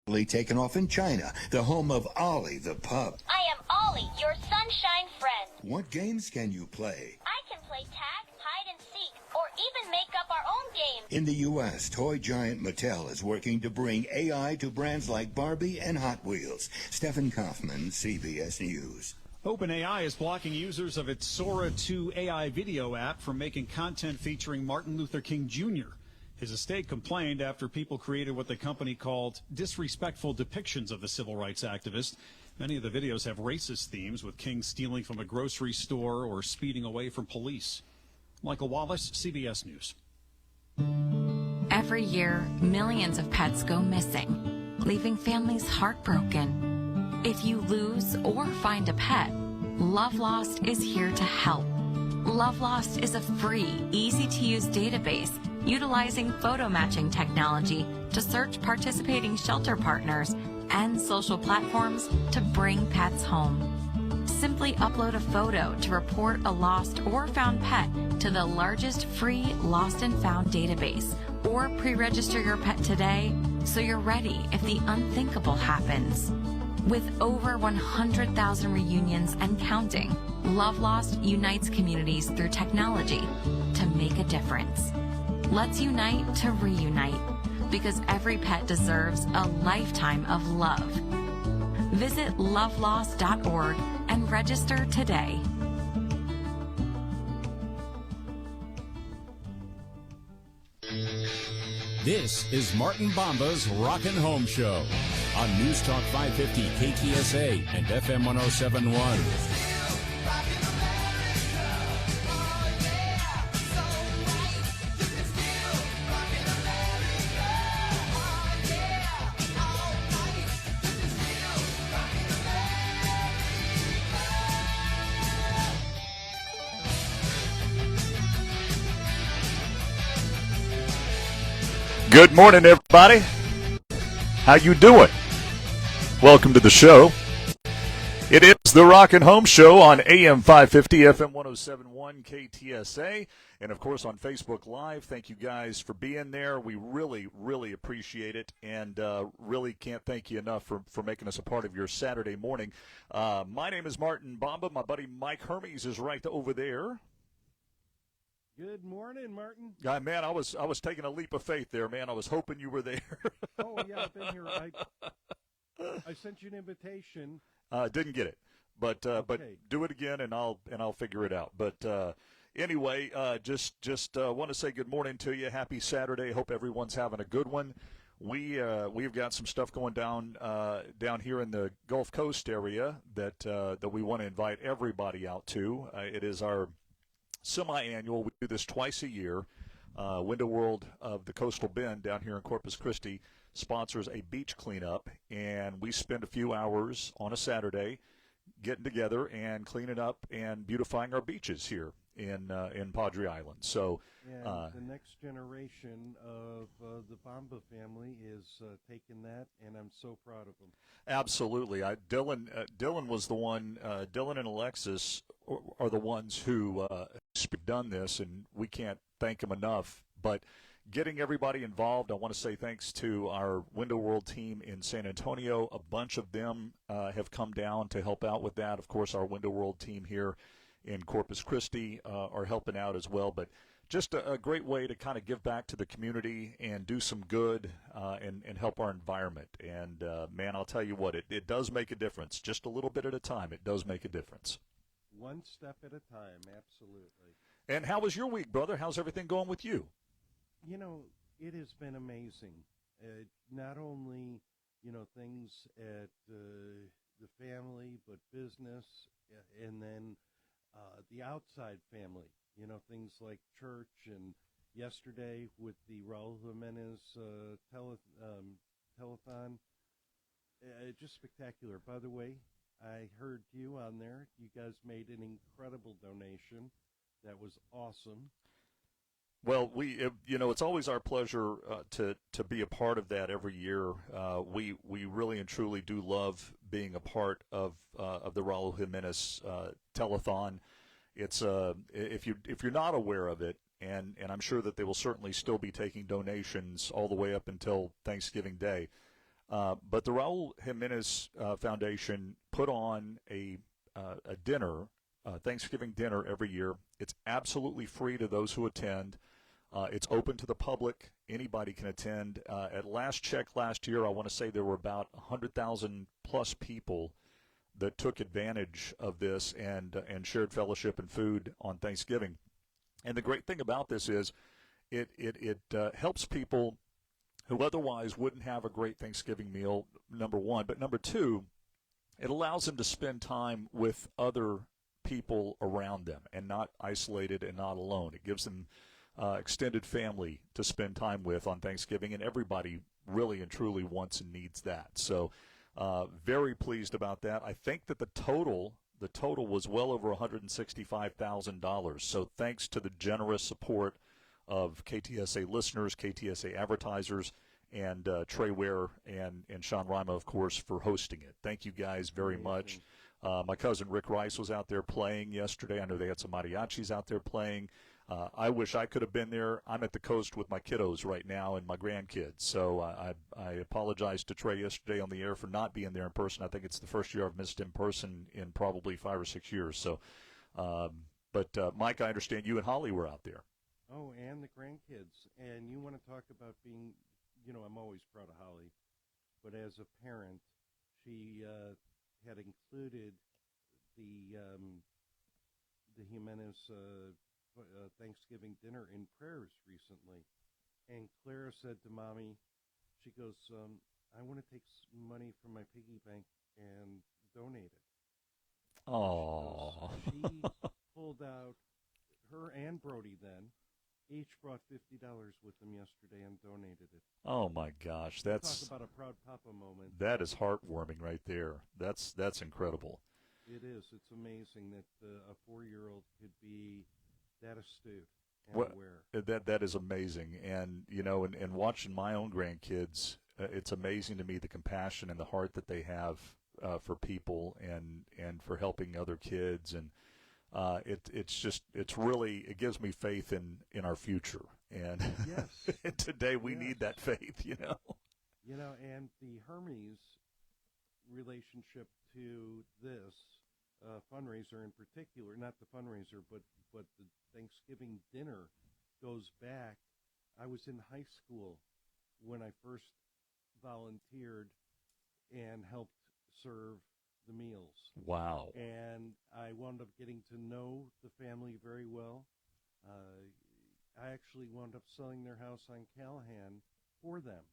Taken off in China, the home of Ollie the pup. I am Ollie, your sunshine friend. What games can you play? I can play tag, hide and seek, or even make up our own games. In the U.S., toy giant Mattel is working to bring AI to brands like Barbie and Hot Wheels. Stephen Kaufman, CBS News. OpenAI is blocking users of its Sora 2 AI video app from making content featuring Martin Luther King Jr. His estate complained after people created what the company called disrespectful depictions of the civil rights activist. Many of the videos have racist themes, with King stealing from a grocery store or speeding away from police. Michael Wallace, CBS News. Every year, millions of pets go missing, leaving families heartbroken. If you lose or find a pet, Love Lost is here to help. Love Lost is a free, easy-to-use database utilizing photo matching technology to search participating shelter partners and social platforms to bring pets home. Simply upload a photo to report a lost or found pet to the largest free lost and found database, or pre-register your pet today so you're ready if the unthinkable happens. With over 100,000 reunions and counting, Love Lost unites communities through technology to make a difference. Let's unite to reunite, because every pet deserves a lifetime of love. Visit lovelost.org and register today. This is Martin Bomba's Rockin' Home Show on News Talk 550 KTSA and FM 1071. Good morning, everybody. How you doing? Welcome to the show. It is the Rockin' Home Show on AM 550, FM 1071, KTSA, and, of course, on Facebook Live. Thank you guys for being there. We really, really appreciate it, and really can't thank you enough for making us a part of your Saturday morning. My name is Martin Bomba. My buddy Mike Hermes is right over there. Good morning, Martin. Man, I was taking a leap of faith there, man. I was hoping you were there. Oh, yeah, I've been here. I sent you an invitation. Didn't get it, but do it again, and I'll figure it out. But anyway, just want to say good morning to you. Happy Saturday. Hope everyone's having a good one. We've got some stuff going down here in the Gulf Coast area that we want to invite everybody out to. It is our semi-annual. We do this twice a year. Window World of the Coastal Bend down here in Corpus Christi sponsors a beach cleanup, and we spend a few hours on a Saturday getting together and cleaning up and beautifying our beaches here in Padre Island. So the next generation of the Bomba family is taking that, and I'm so proud of them. Absolutely. Dylan was the one. Dylan and Alexis are the ones who have done this, and we can't thank them enough. But getting everybody involved, I want to say thanks to our Window World team in San Antonio. A bunch of them have come down to help out with that. Of course, our Window World team here in Corpus Christi are helping out as well. But just a great way to kind of give back to the community and do some good and help our environment. And, man, I'll tell you what, it does make a difference. Just a little bit at a time, it does make a difference. One step at a time, absolutely. And how was your week, brother? How's everything going with you? You know, it has been amazing. Not only, things at the family, but business, and then the outside family. Things like church, and yesterday with the Raul Jimenez telethon. Just spectacular. By the way, I heard you on there. You guys made an incredible donation. That was awesome. Well, it's always our pleasure to be a part of that every year. We really and truly do love being a part of the Raul Jimenez telethon. It's if you're not aware of it, and I'm sure that they will certainly still be taking donations all the way up until Thanksgiving Day. But the Raul Jimenez Foundation put on a dinner, Thanksgiving dinner every year. It's absolutely free to those who attend. It's open to the public. Anybody can attend. At last check last year, I want to say there were about 100,000 plus people that took advantage of this and shared fellowship and food on Thanksgiving. And the great thing about this is it helps people who otherwise wouldn't have a great Thanksgiving meal, number one. But number two, it allows them to spend time with other people around them and not isolated and not alone. It gives them extended family to spend time with on Thanksgiving, and everybody really and truly wants and needs that. So very pleased about that. I think that the total was well over $165,000. So thanks to the generous support of KTSA listeners, KTSA advertisers, and Trey Ware and Sean Rima, of course, for hosting it. Thank you guys very much. My cousin Rick Rice was out there playing yesterday. I know they had some mariachis out there playing. I wish I could have been there. I'm at the coast with my kiddos right now and my grandkids. So I apologize to Trey yesterday on the air for not being there in person. I think it's the first year I've missed in person in probably 5 or 6 years. So, but Mike, I understand you and Holly were out there. Oh, and the grandkids. And you want to talk about being, I'm always proud of Holly. But as a parent, she had included the Jimenez Thanksgiving dinner in prayers recently. And Clara said to Mommy, she goes, I want to take money from my piggy bank and donate it. Oh. She pulled out, her and Brody then, each brought $50 with them yesterday and donated it. Oh, my gosh. That's talk about a proud papa moment. That is heartwarming right there. That's incredible. It is. It's amazing that a 4-year-old could be that astute and aware. That is amazing. And, and watching my own grandkids, it's amazing to me the compassion and the heart that they have for people and for helping other kids. And it gives me faith in our future. And yes. and today we need that faith, And the Hermes relationship to this fundraiser in particular, not the fundraiser, but the Thanksgiving dinner goes back. I was in high school when I first volunteered and helped serve the meals. Wow. And I wound up getting to know the family very well. I actually wound up selling their house on Callahan for them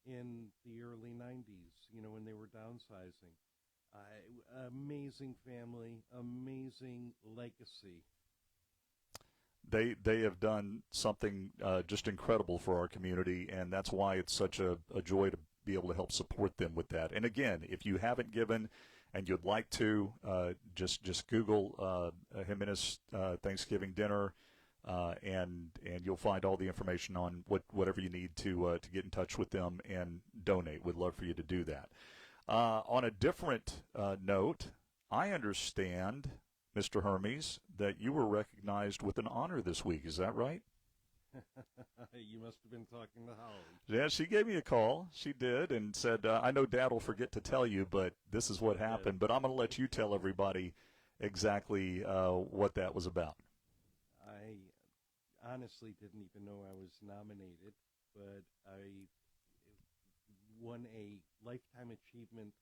in the early 90s, when they were downsizing. Amazing family, amazing legacy. They have done something just incredible for our community, and that's why it's such a joy to be able to help support them with that. And again, if you haven't given and you'd like to, just Google Jimenez Thanksgiving dinner, and you'll find all the information on whatever you need to get in touch with them and donate. We'd love for you to do that. On a different note, I understand, Mr. Hermes, that you were recognized with an honor this week. Is that right? You must have been talking to Holly. Yeah, she gave me a call. She did, and said, I know Dad will forget to tell you, but this is what happened. But I'm going to let you tell everybody exactly what that was about. I honestly didn't even know I was nominated, but I won a Lifetime Achievement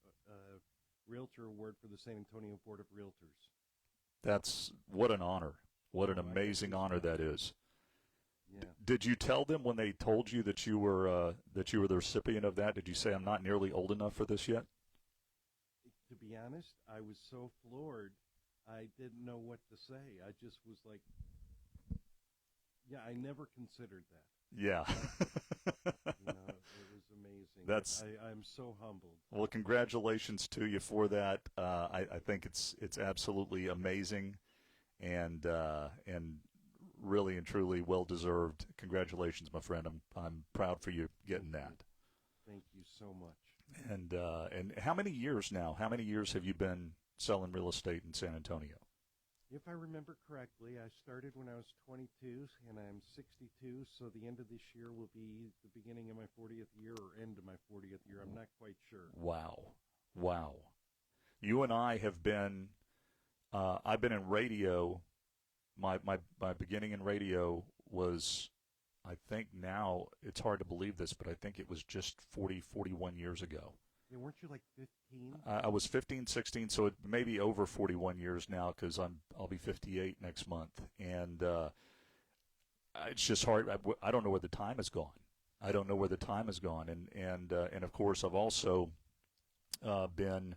Realtor Award for the San Antonio Board of Realtors. That's what an honor. What an amazing honor that is. Yeah. Did you tell them when they told you that you were the recipient of that? Did you say, I'm not nearly old enough for this yet? To be honest, I was so floored, I didn't know what to say. I just was like, yeah, I never considered that. Yeah. It was amazing. I'm so humbled. Well, congratulations to you for that. I think it's absolutely amazing, and really and truly well deserved. Congratulations, my friend. I'm proud for you getting that. Thank you so much. And how many years now? How many years have you been selling real estate in San Antonio? If I remember correctly, I started when I was 22, and I'm 62, so the end of this year will be the beginning of my 40th year or end of my 40th year. I'm not quite sure. Wow. You and I have been, I've been in radio. My beginning in radio was, I think now, it's hard to believe this, but I think it was just 41 years ago. Yeah, weren't you like 15? I was 15, 16, so it may be over 41 years now because I'll be 58 next month. And it's just hard. I don't know where the time has gone. And of course, I've also been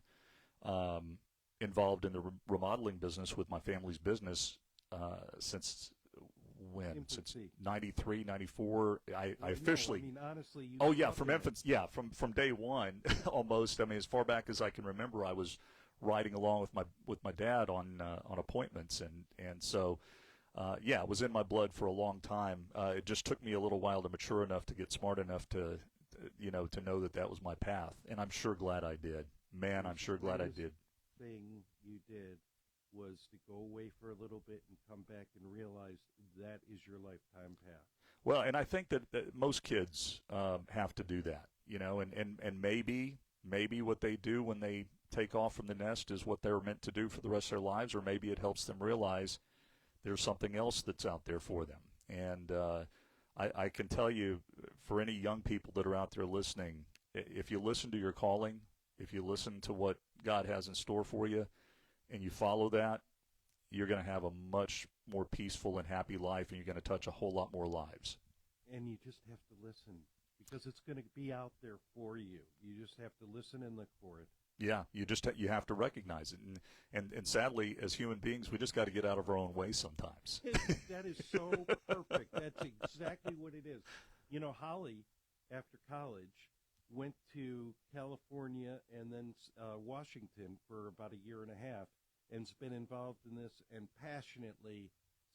involved in the remodeling business with my family's business since when? Since 93, 94. I officially. No, I mean, honestly. Oh yeah, from infants. Yeah, from day one, almost. I mean, as far back as I can remember, I was riding along with my dad on appointments, and so yeah, it was in my blood for a long time. It just took me a little while to mature enough to get smart enough to know that was my path, and I'm sure glad I did. Man, I'm sure glad I did. Thing you did was to go away for a little bit and come back and realize that is your lifetime path. Well, and I think that most kids have to do that, and maybe what they do when they take off from the nest is what they're meant to do for the rest of their lives, or maybe it helps them realize there's something else that's out there for them. And I can tell you, for any young people that are out there listening, if you listen to your calling, if you listen to what God has in store for you, and you follow that, you're going to have a much more peaceful and happy life, and you're going to touch a whole lot more lives. And you just have to listen, because it's going to be out there for you. You just have to listen and look for it. Yeah, you have to recognize it, and sadly, as human beings, we just got to get out of our own way sometimes. That is so perfect. That's exactly what it is. Holly, after college, went to California and then Washington for about a year and a half, and's been involved in this and passionately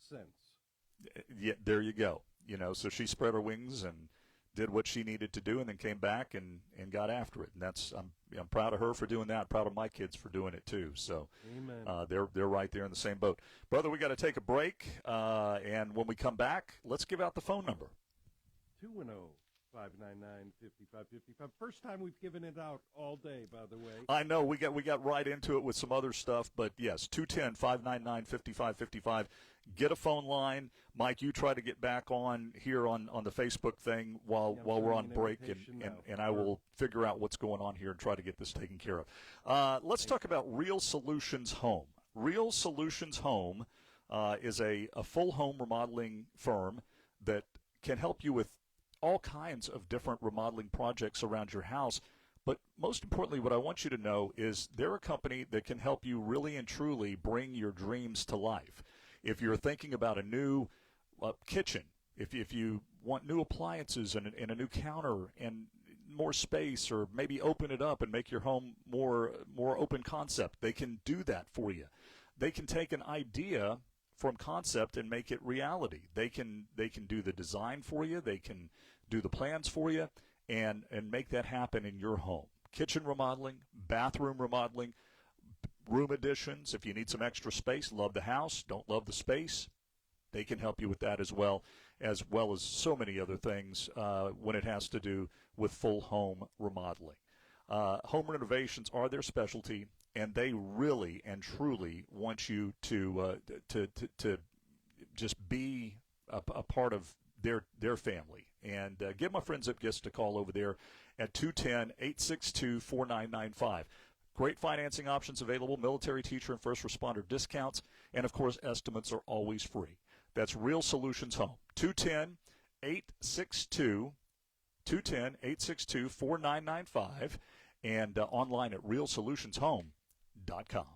since. Yeah, there you go. So she spread her wings and did what she needed to do, and then came back and got after it. And I'm proud of her for doing that. Proud of my kids for doing it too. So Amen. They're right there in the same boat. Brother, we got to take a break, and when we come back, let's give out the phone number. 210-599-5555. First time we've given it out all day, by the way. I know we got right into it with some other stuff, but yes, 210-599-5555. Get a phone line. Mike, you try to get back on here on the Facebook thing while we're on break, and I will figure out what's going on here and try to get this taken care of. Let's talk about Real Solutions Home. Real Solutions Home is a full home remodeling firm that can help you with all kinds of different remodeling projects around your house. But most importantly, what I want you to know is they're a company that can help you really and truly bring your dreams to life. If you're thinking about a new kitchen, if you want new appliances and a new counter and more space, or maybe open it up and make your home more open concept, they can do that for you. They can take an idea from concept and make it reality. They can do the design for you. They can do the plans for you and make that happen in your home. Kitchen remodeling, bathroom remodeling, room additions. If you need some extra space, love the house, don't love the space, they can help you with that as well as so many other things when it has to do with full home remodeling. Home renovations are their specialty, and they really and truly want you to just be a part of their family. And give my friends at Gist a call over there at 210-862-4995. Great financing options available, military, teacher, and first responder discounts, and, of course, estimates are always free. That's Real Solutions Home, 210-862-4995, and online at realsolutionshome.com.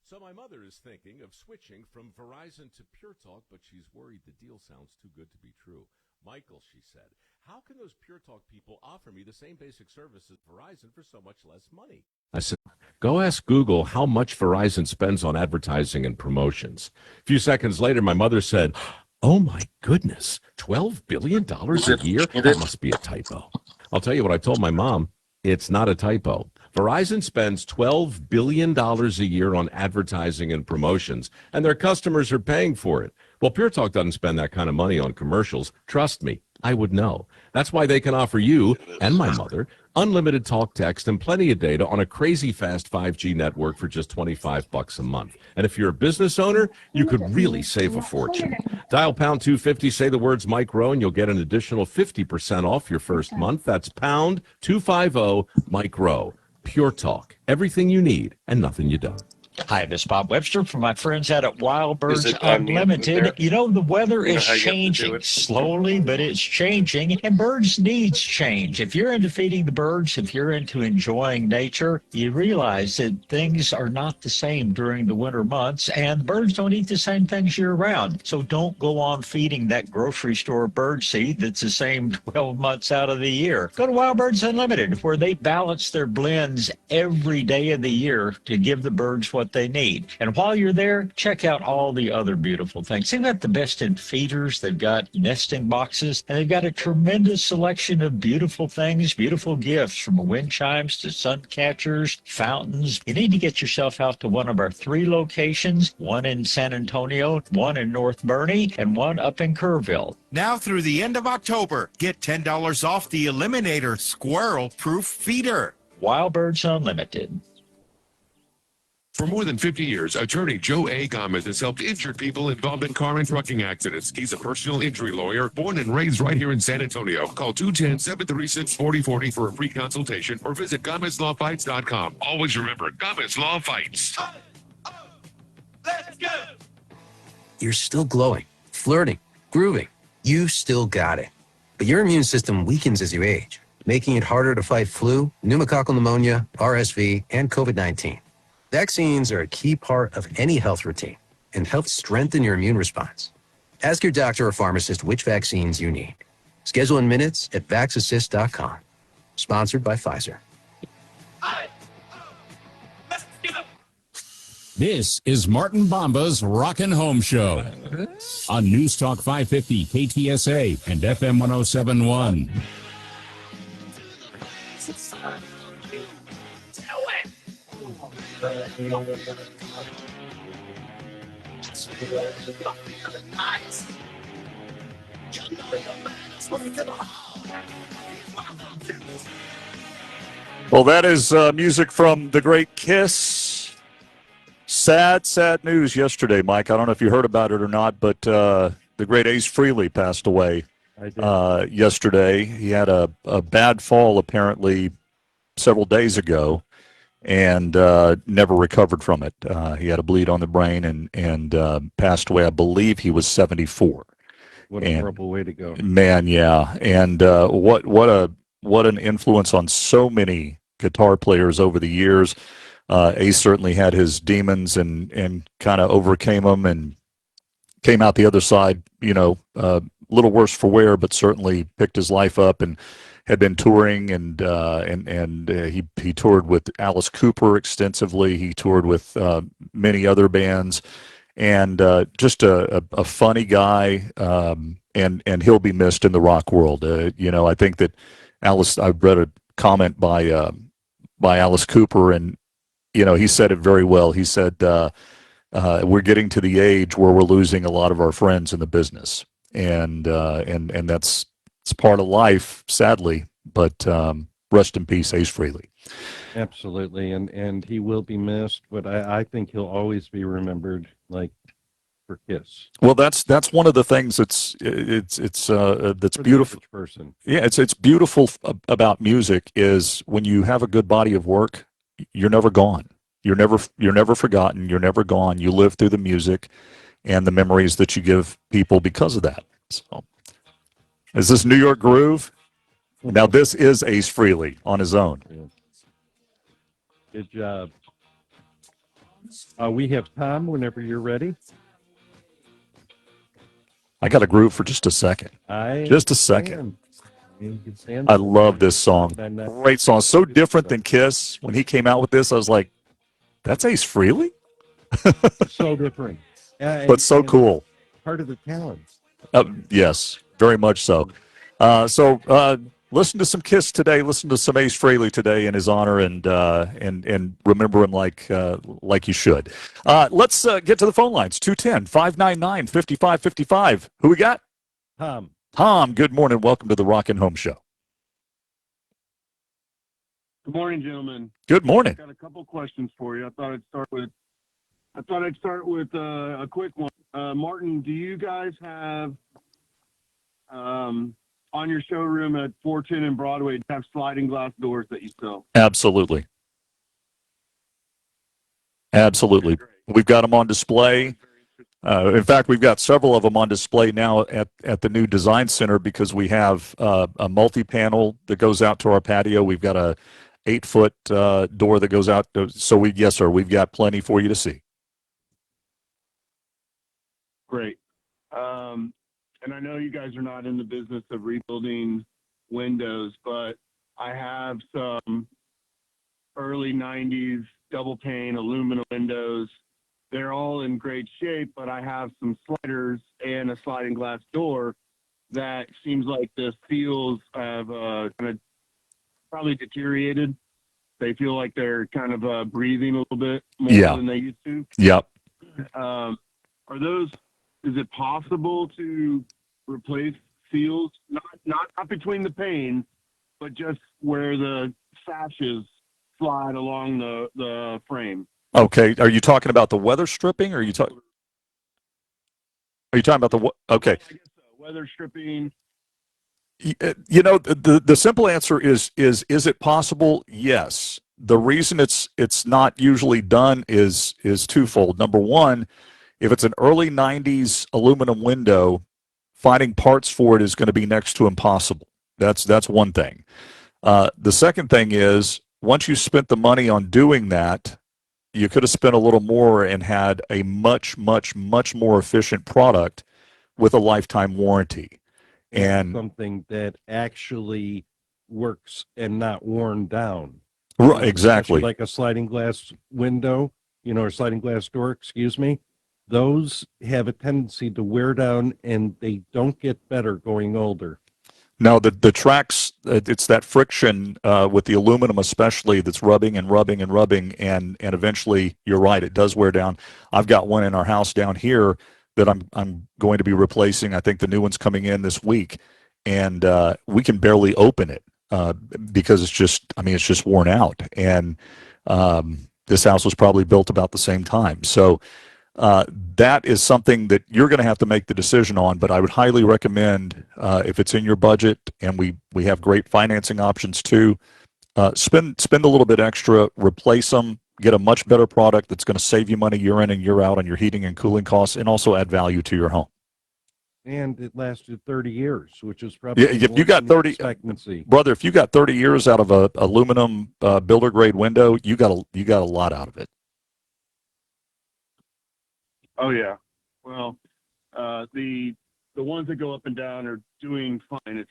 So my mother is thinking of switching from Verizon to Pure Talk, but she's worried the deal sounds too good to be true. Michael, she said, how can those Pure Talk people offer me the same basic service as Verizon for so much less money? I said, go ask Google how much Verizon spends on advertising and promotions. A few seconds later, my mother said, oh my goodness, $12 billion a year? That must be a typo. I'll tell you what I told my mom. It's not a typo. Verizon spends $12 billion a year on advertising and promotions, and their customers are paying for it. Well, Pure Talk doesn't spend that kind of money on commercials. Trust me, I would know. That's why they can offer you and my mother unlimited talk, text, and plenty of data on a crazy fast 5G network for just $25 a month. And if you're a business owner, you could really save a fortune. Dial pound 250, say the words Mike Rowe, and you'll get an additional 50% off your first month. That's pound 250 Mike Rowe. Pure Talk. Everything you need and nothing you don't. Hi, this is Bob Webster from my friends out at Wild Birds Is it Unlimited. You know, the weather You know is how you have to do changing it? slowly, but it's changing, and birds' needs change. If you're into feeding the birds, if you're into enjoying nature, you realize that things are not the same during the winter months, and birds don't eat the same things year-round. So don't go on feeding that grocery store bird seed that's the same 12 months out of the year. Go to Wild Birds Unlimited, where they balance their blends every day of the year to give the birds what they need. And while you're there, check out all the other beautiful things. They've got the best in feeders, they've got nesting boxes, and they've got a tremendous selection of beautiful things, beautiful gifts, from wind chimes to sun catchers, fountains. You need to get yourself out to one of our 3 locations, one in San Antonio, one in North Bernie, and one up in Kerrville. Now through the end of October, get $10 off the Eliminator Squirrel-Proof Feeder. Wild Birds Unlimited. For more than 50 years, attorney Joe A. Gomez has helped injured people involved in car and trucking accidents. He's a personal injury lawyer, born and raised right here in San Antonio. Call 210-736-4040 for a free consultation or visit GomezLawFights.com. Always remember, Gomez Law Fights. Let's go! You're still glowing, flirting, grooving. You still got it. But your immune system weakens as you age, making it harder to fight flu, pneumococcal pneumonia, RSV, and COVID-19. Vaccines are a key part of any health routine and help strengthen your immune response. Ask your doctor or pharmacist which vaccines you need. Schedule in minutes at VaxAssist.com. Sponsored by Pfizer. This is Martin Bomba's Rockin' Home Show on News Talk 550 KTSA and FM 1071. Well, that is music from the great Kiss. Sad news yesterday, Mike. I don't know if you heard about it or not, but the great Ace Frehley passed away yesterday. He had a bad fall, apparently, several days ago, and never recovered from it. He had a bleed on the brain and passed away. I believe he was 74. What a horrible way to go. Man, yeah. And what an influence on so many guitar players over the years. Ace certainly had his demons and kind of overcame them and came out the other side, a little worse for wear, but certainly picked his life up and had been touring, and he toured with Alice Cooper extensively. He toured with many other bands, and just a funny guy, and he'll be missed in the rock world. I think that Alice. I read a comment by Alice Cooper, and he said it very well. He said, "We're getting to the age where we're losing a lot of our friends in the business, and that's." It's part of life, sadly, but rest in peace, Ace Frehley. Absolutely, and he will be missed, but I think he'll always be remembered, like, for Kiss. Well, that's one of the things that's beautiful. Person. Yeah, it's beautiful about music is when you have a good body of work, you're never gone. You're never forgotten. You're never gone. You live through the music and the memories that you give people because of that. So. Is this New York Groove? Now, this is Ace Frehley on his own. Good job. We have Tom whenever you're ready. I got a groove for just a second. Just a second. I love this song. Great song. So different than Kiss. When he came out with this, I was like, that's Ace Frehley? So different. But so cool. Part of the talent. Yes. Very much so. Listen to some Kiss today. Listen to some Ace Frehley today in his honor, and remember him like you should. Let's get to the phone lines. 210-599-5555. Who we got? Tom. Tom, good morning. Welcome to the Rockin' Home Show. Good morning, gentlemen. Good morning. I've got a couple questions for you. I thought I'd start with a quick one. Martin, do you guys have on your showroom at 410 and Broadway, do you have sliding glass doors that you sell? Absolutely. Absolutely. We've got them on display. In fact, we've got several of them on display now at the new design center because we have a multi-panel that goes out to our patio. We've got a 8-foot door that goes out. So yes, sir, we've got plenty for you to see. Great. And I know you guys are not in the business of rebuilding windows, but I have some early 90s double pane aluminum windows. They're all in great shape, but I have some sliders and a sliding glass door that seems like the seals have kind of probably deteriorated. They feel like they're kind of breathing a little bit more than they used to. Yep. Is it possible to replace seals, not between the panes, but just where the sashes slide along the frame? Okay. Are you talking about the weather stripping, or are you talking about the okay? I guess so. Weather stripping. You know, the simple answer is it possible? Yes. The reason it's not usually done is twofold. Number one, if it's an early 90s aluminum window, finding parts for it is going to be next to impossible. That's one thing. The second thing is, once you spent the money on doing that, you could have spent a little more and had a much, much, much more efficient product with a lifetime warranty. And something that actually works and not worn down. Right, exactly. Especially like a sliding glass window, or sliding glass door, excuse me. Those have a tendency to wear down, and they don't get better going older. No, the tracks, it's that friction with the aluminum especially that's rubbing and rubbing and rubbing, and eventually, you're right, it does wear down. I've got one in our house down here that I'm going to be replacing. I think the new one's coming in this week, and we can barely open it because it's just worn out. And this house was probably built about the same time. So that is something that you're going to have to make the decision on, but I would highly recommend, if it's in your budget, and we have great financing options too, spend a little bit extra, replace them, get a much better product that's going to save you money year in and year out on your heating and cooling costs, and also add value to your home. And it lasted 30 years, which is probably if you got 30, expectancy. brother, if you got 30 years out of a aluminum builder grade window, you got a lot out of it. Oh yeah. Well, the ones that go up and down are doing fine.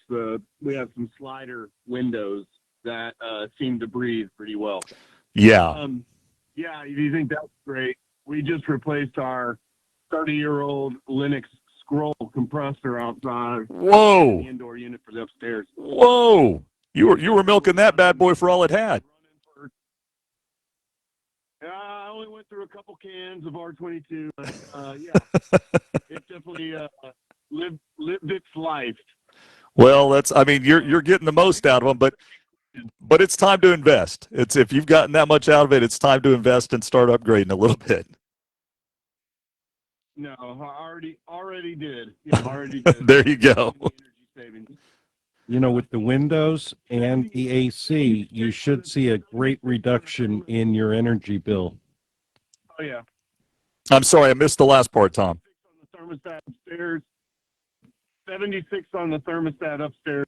We have some slider windows that seem to breathe pretty well. Yeah. Yeah. Do you think that's great? We just replaced our 30-year-old Linux scroll compressor outside. Whoa. The indoor unit for the upstairs. Whoa. You were milking that bad boy for all it had. I only went through a couple cans of R22. Yeah, it definitely lived its life. Well, you're getting the most out of them, but it's time to invest. If you've gotten that much out of it, it's time to invest and start upgrading a little bit. No, I already did. Yeah, already did. There you go. With the windows and the AC, you should see a great reduction in your energy bill. Oh, yeah. I'm sorry, I missed the last part, Tom. On the thermostat upstairs, 76 on the thermostat upstairs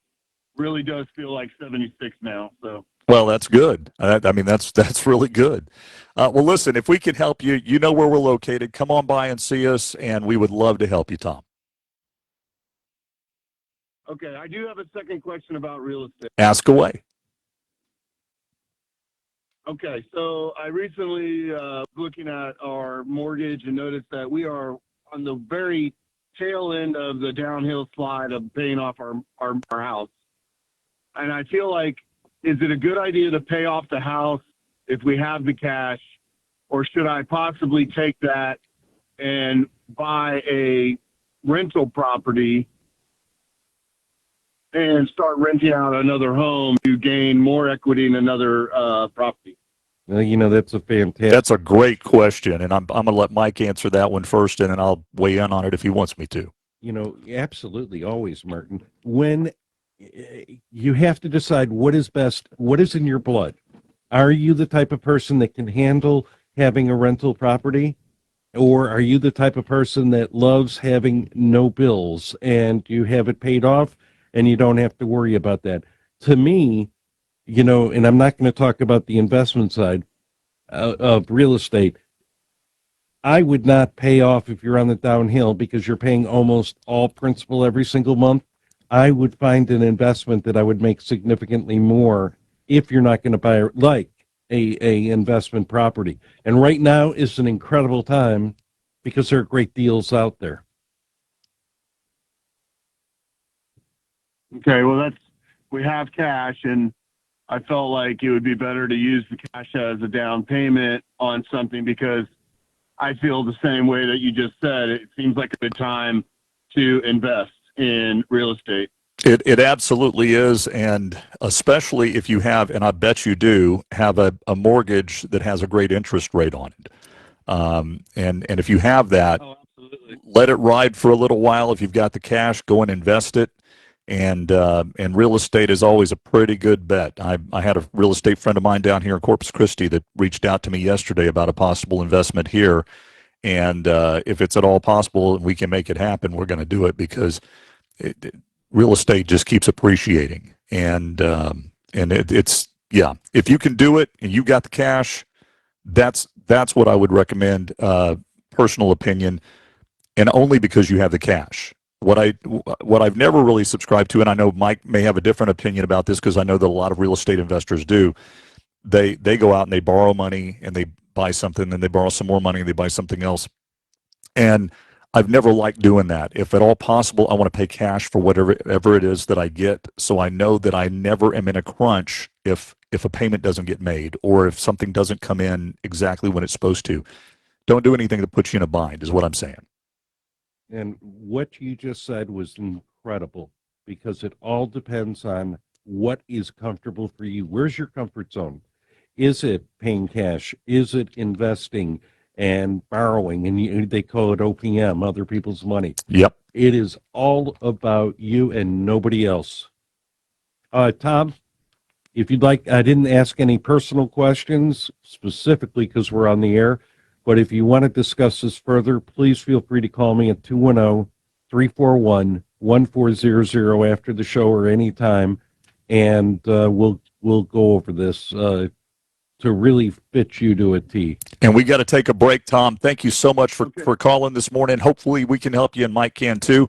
really does feel like 76 now. So. Well, that's good. That's really good. Well, listen, if we can help you, you know where we're located. Come on by and see us, and we would love to help you, Tom. Okay, I do have a second question about real estate. Ask away. Okay, so I recently looking at our mortgage and noticed that we are on the very tail end of the downhill slide of paying off our house. And I feel like, is it a good idea to pay off the house if we have the cash, or should I possibly take that and buy a rental property and start renting out another home to gain more equity in another property? Well, that's a fantastic. That's a great question, and I'm going to let Mike answer that one first, and then I'll weigh in on it if he wants me to. Absolutely, always, Martin. When you have to decide what is best, what is in your blood. Are you the type of person that can handle having a rental property? Or are you the type of person that loves having no bills and you have it paid off and you don't have to worry about that? To me, and I'm not going to talk about the investment side of real estate. I would not pay off if you're on the downhill because you're paying almost all principal every single month. I would find an investment that I would make significantly more if you're not going to buy like a investment property. And right now is an incredible time because there are great deals out there. Okay, well, we have cash, and I felt like it would be better to use the cash as a down payment on something because I feel the same way that you just said. It seems like a good time to invest in real estate. It absolutely is, and especially if you have, and I bet you do, have a mortgage that has a great interest rate on it. And if you have that, let it ride for a little while. If you've got the cash, go and invest it. And real estate is always a pretty good bet. I had a real estate friend of mine down here in Corpus Christi that reached out to me yesterday about a possible investment here. And if it's at all possible and we can make it happen, we're going to do it because real estate just keeps appreciating. And it's if you can do it and you got the cash, that's what I would recommend. Personal opinion, and only because you have the cash. What I've never really subscribed to, and I know Mike may have a different opinion about this because I know that a lot of real estate investors do. They go out and they borrow money and they buy something, and they borrow some more money and they buy something else. And I've never liked doing that. If at all possible, I want to pay cash for whatever it is that I get, so I know that I never am in a crunch if a payment doesn't get made or if something doesn't come in exactly when it's supposed to. Don't do anything that puts you in a bind, is what I'm saying. And what you just said was incredible because it all depends on what is comfortable for you. Where's your comfort zone? Is it paying cash? Is it investing and borrowing? And they call it OPM, other people's money. Yep. It is all about you and nobody else. Tom, if you'd like, I didn't ask any personal questions specifically because we're on the air. But if you want to discuss this further, please feel free to call me at 210-341-1400 after the show or anytime, and we'll go over this to really fit you to a T. And we got to take a break, Tom. Thank you so much for calling this morning. Hopefully we can help you, and Mike can too.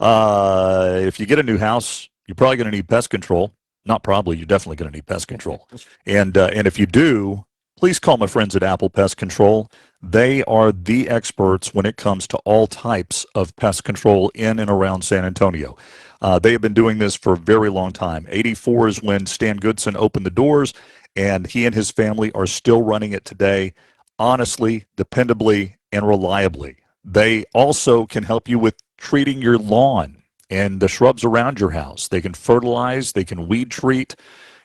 If you get a new house, you're probably going to need pest control. Not probably, you're definitely going to need pest control. And if you do, please call my friends at Apple Pest Control. They are the experts when it comes to all types of pest control in and around San Antonio. They have been doing this for a very long time. 84 is when Stan Goodson opened the doors, and he and his family are still running it today, honestly, dependably, and reliably. They also can help you with treating your lawn and the shrubs around your house. They can fertilize, they can weed treat,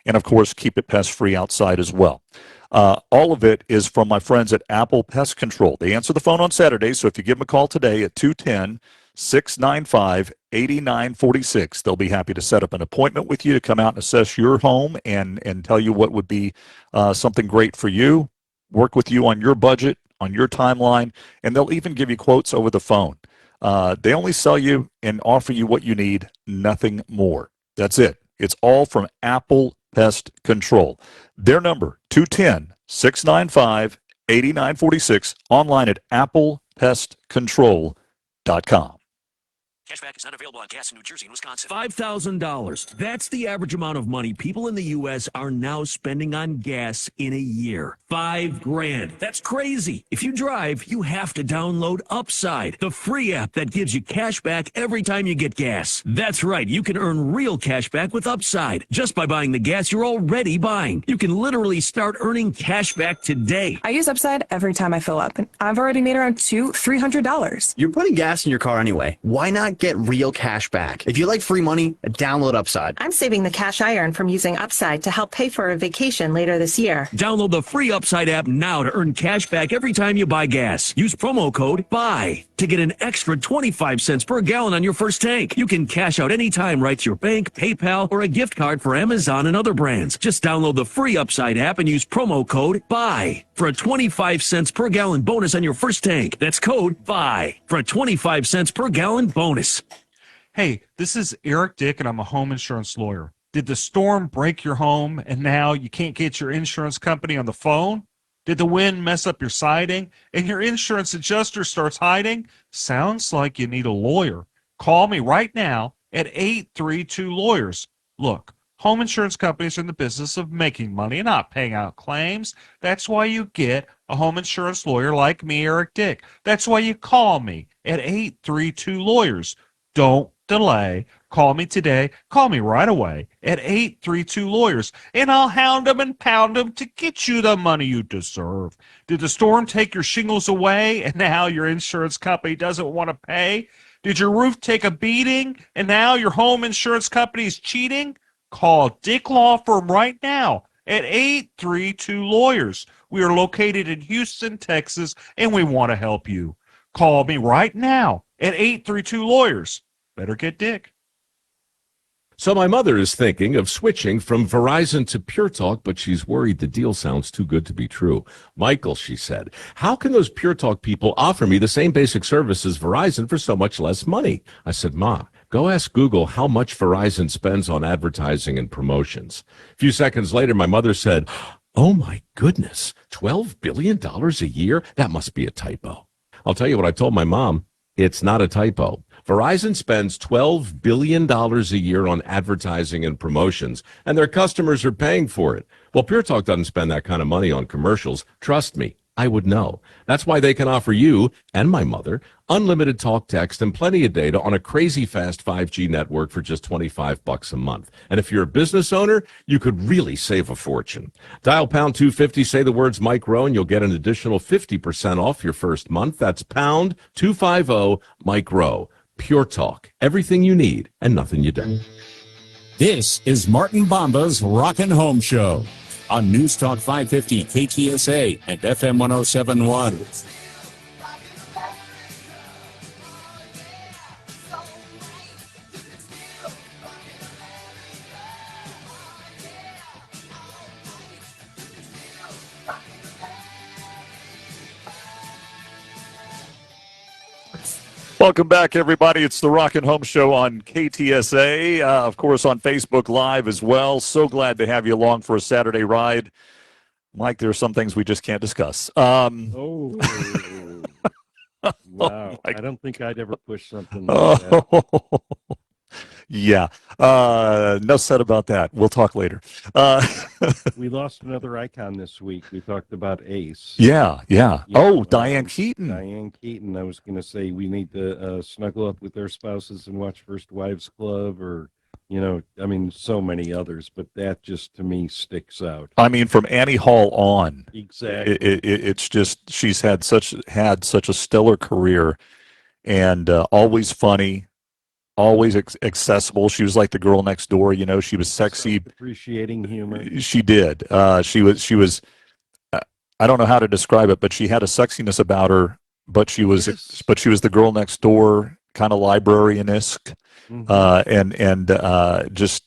and of course, keep it pest-free outside as well. All of it is from my friends at Apple Pest Control. They answer the phone on Saturdays, so if you give them a call today at 210-695-8946, they'll be happy to set up an appointment with you to come out and assess your home and tell you what would be something great for you, work with you on your budget, on your timeline, and they'll even give you quotes over the phone. They only sell you and offer you what you need, nothing more. That's it. It's all from Apple Pest Control. Their number, 210-695-8946, online at applepestcontrol.com. Cashback is not available on gas in New Jersey and Wisconsin. $5,000. That's the average amount of money people in the U.S. are now spending on gas in a year. $5,000. That's crazy. If you drive, you have to download Upside, the free app that gives you cash back every time you get gas. That's right. You can earn real cash back with Upside just by buying the gas you're already buying. You can literally start earning cash back today. I use Upside every time I fill up, and I've already made around $300. You're putting gas in your car anyway. Why not get real cash back? If you like free money, download Upside. I'm saving the cash I earn from using Upside to help pay for a vacation later this year. Download the free Upside app now to earn cash back every time you buy gas. Use promo code BUY to get an extra 25 cents per gallon on your first tank. You can cash out anytime right to your bank, PayPal, or a gift card for Amazon and other brands. Just download the free Upside app and use promo code BUY for a 25 cents per gallon bonus on your first tank. That's code BUY for a 25 cents per gallon bonus. Hey, this is Eric Dick, and I'm a home insurance lawyer. Did the storm break your home, and now you can't get your insurance company on the phone? Did the wind mess up your siding, and your insurance adjuster starts hiding? Sounds like you need a lawyer. Call me right now at 832-LAWYERS. Look, home insurance companies are in the business of making money and not paying out claims. That's why you get a home insurance lawyer like me, Eric Dick. That's why you call me at 832-LAWYERS. Don't delay. Call me today. Call me right away at 832-LAWYERS, and I'll hound them and pound them to get you the money you deserve. Did the storm take your shingles away, and now your insurance company doesn't want to pay? Did your roof take a beating, and now your home insurance company is cheating? Call Dick Law Firm right now at 832-LAWYERS. We are located in Houston, Texas, and we want to help you. Call me right now at 832-LAWYERS. Better get Dick. So my mother is thinking of switching from Verizon to Pure Talk, but she's worried the deal sounds too good to be true. Michael, she said, how can those Pure Talk people offer me the same basic service as Verizon for so much less money? I said, Ma, go ask Google how much Verizon spends on advertising and promotions. A few seconds later, my mother said, oh my goodness, $12 billion a year? That must be a typo. I'll tell you what I told my mom. It's not a typo. Verizon spends $12 billion a year on advertising and promotions, and their customers are paying for it. Well, Pure Talk doesn't spend that kind of money on commercials. Trust me, I would know. That's why they can offer you and my mother unlimited talk, text, and plenty of data on a crazy fast 5G network for just $25 a month. And if you're a business owner, you could really save a fortune. Dial pound 250, say the words Mike Rowe, and you'll get an additional 50% off your first month. That's pound 250 Mike Rowe. Pure Talk. Everything you need and nothing you don't. This is Martin Bomba's Rockin' Home Show on News Talk 550 KTSA and FM 1071. Welcome back, everybody. It's the Rockin' Home Show on KTSA, of course, on Facebook Live as well. So glad to have you along for a Saturday ride. Mike, there are some things we just can't discuss. Wow. I don't think I'd ever push something like that. Yeah. Enough said about that. We'll talk later. We lost another icon this week. We talked about Ace. Yeah. Oh, Diane Keaton. Diane Keaton. I was going to say we need to snuggle up with their spouses and watch First Wives Club or, so many others. But that just, to me, sticks out. I mean, from Annie Hall on. Exactly. It's just she's had such a stellar career and always funny. Always accessible. She was like the girl next door. She was sexy. Appreciating humor. She did. She was. I don't know how to describe it, but she had a sexiness about her. But she was. Yes. But she was the girl next door, kind of librarian-esque, and just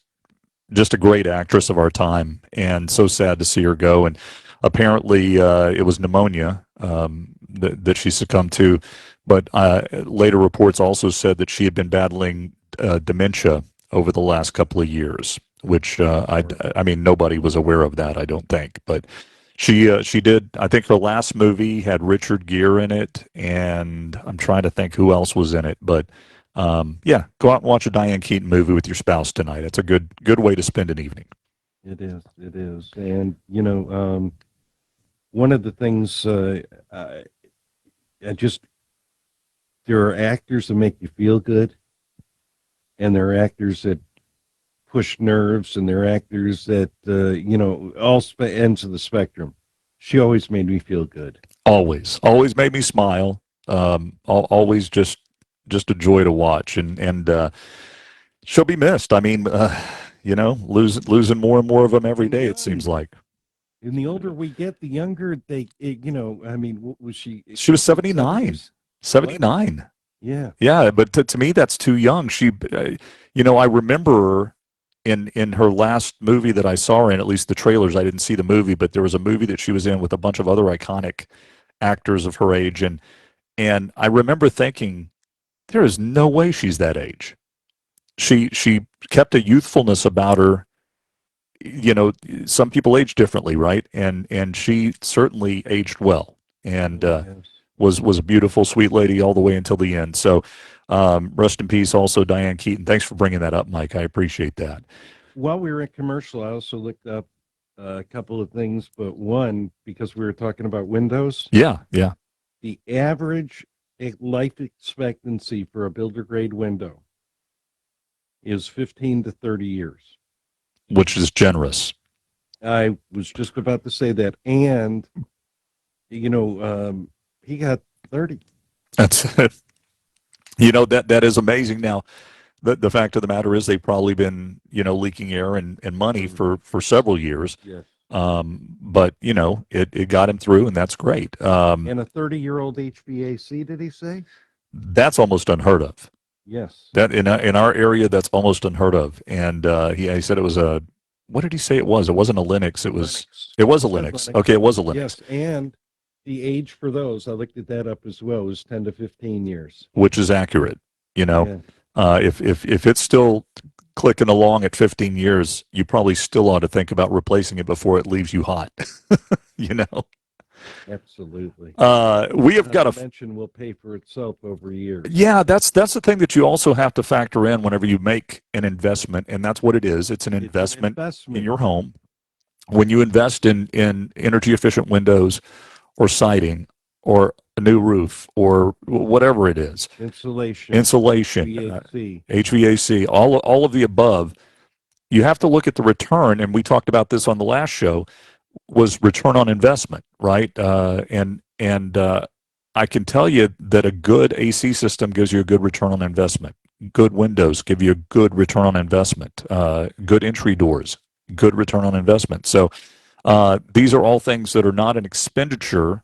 a great actress of our time. And so sad to see her go. And apparently, it was pneumonia that she succumbed to. But later reports also said that she had been battling dementia over the last couple of years, which I mean nobody was aware of that, I don't think. But she did. I think her last movie had Richard Gere in it, and I'm trying to think who else was in it. But Yeah, go out and watch a Diane Keaton movie with your spouse tonight. It's a good way to spend an evening. It is. And, one of the things, I just, there are actors that make you feel good, and there are actors that push nerves, and there are actors that, all ends of the spectrum. She always made me feel good. Always made me smile. Always just a joy to watch, and she'll be missed. I mean, losing more and more of them every day. It seems like. And the older we get, the younger I mean, what was she? She was 79. 79. Yeah. Yeah, but to me, that's too young. I remember her in her last movie that I saw her in, at least the trailers. I didn't see the movie, but there was a movie that she was in with a bunch of other iconic actors of her age, and I remember thinking, there is no way she's that age. She kept a youthfulness about her. Some people age differently, right? And she certainly aged well, and was a beautiful, sweet lady all the way until the end. So, rest in peace, also Diane Keaton. Thanks for bringing that up, Mike. I appreciate that. While we were in commercial, I also looked up a couple of things, but one, because we were talking about windows. Yeah. The average life expectancy for a builder grade window is 15 to 30 years. Which is generous. I was just about to say that. And, he got 30. That's that is amazing. Now, the fact of the matter is they've probably been, leaking air and money for several years. Yes. But, it got him through, and that's great. And a 30-year-old HVAC, did he say? That's almost unheard of. Yes. That in our area, that's almost unheard of. And he said it was what did he say it was? It wasn't a Linux. It was a Linux. Okay, it was a Linux. Yes, and the age for those, I looked at that up as well, was 10 to 15 years. Which is accurate. If it's still clicking along at 15 years, you probably still ought to think about replacing it before it leaves you hot. Absolutely. We have got to mention will pay for itself over years. Yeah, that's the thing that you also have to factor in whenever you make an investment, and that's what it is. It's an investment in your home. When you invest in energy efficient windows or siding or a new roof or whatever it is, insulation, HVAC, all of the above, you have to look at the return, and we talked about this on the last show, was return on investment, right? And I can tell you that a good AC system gives you a good return on investment. Good windows give you a good return on investment. Good entry doors, good return on investment. So these are all things that are not an expenditure,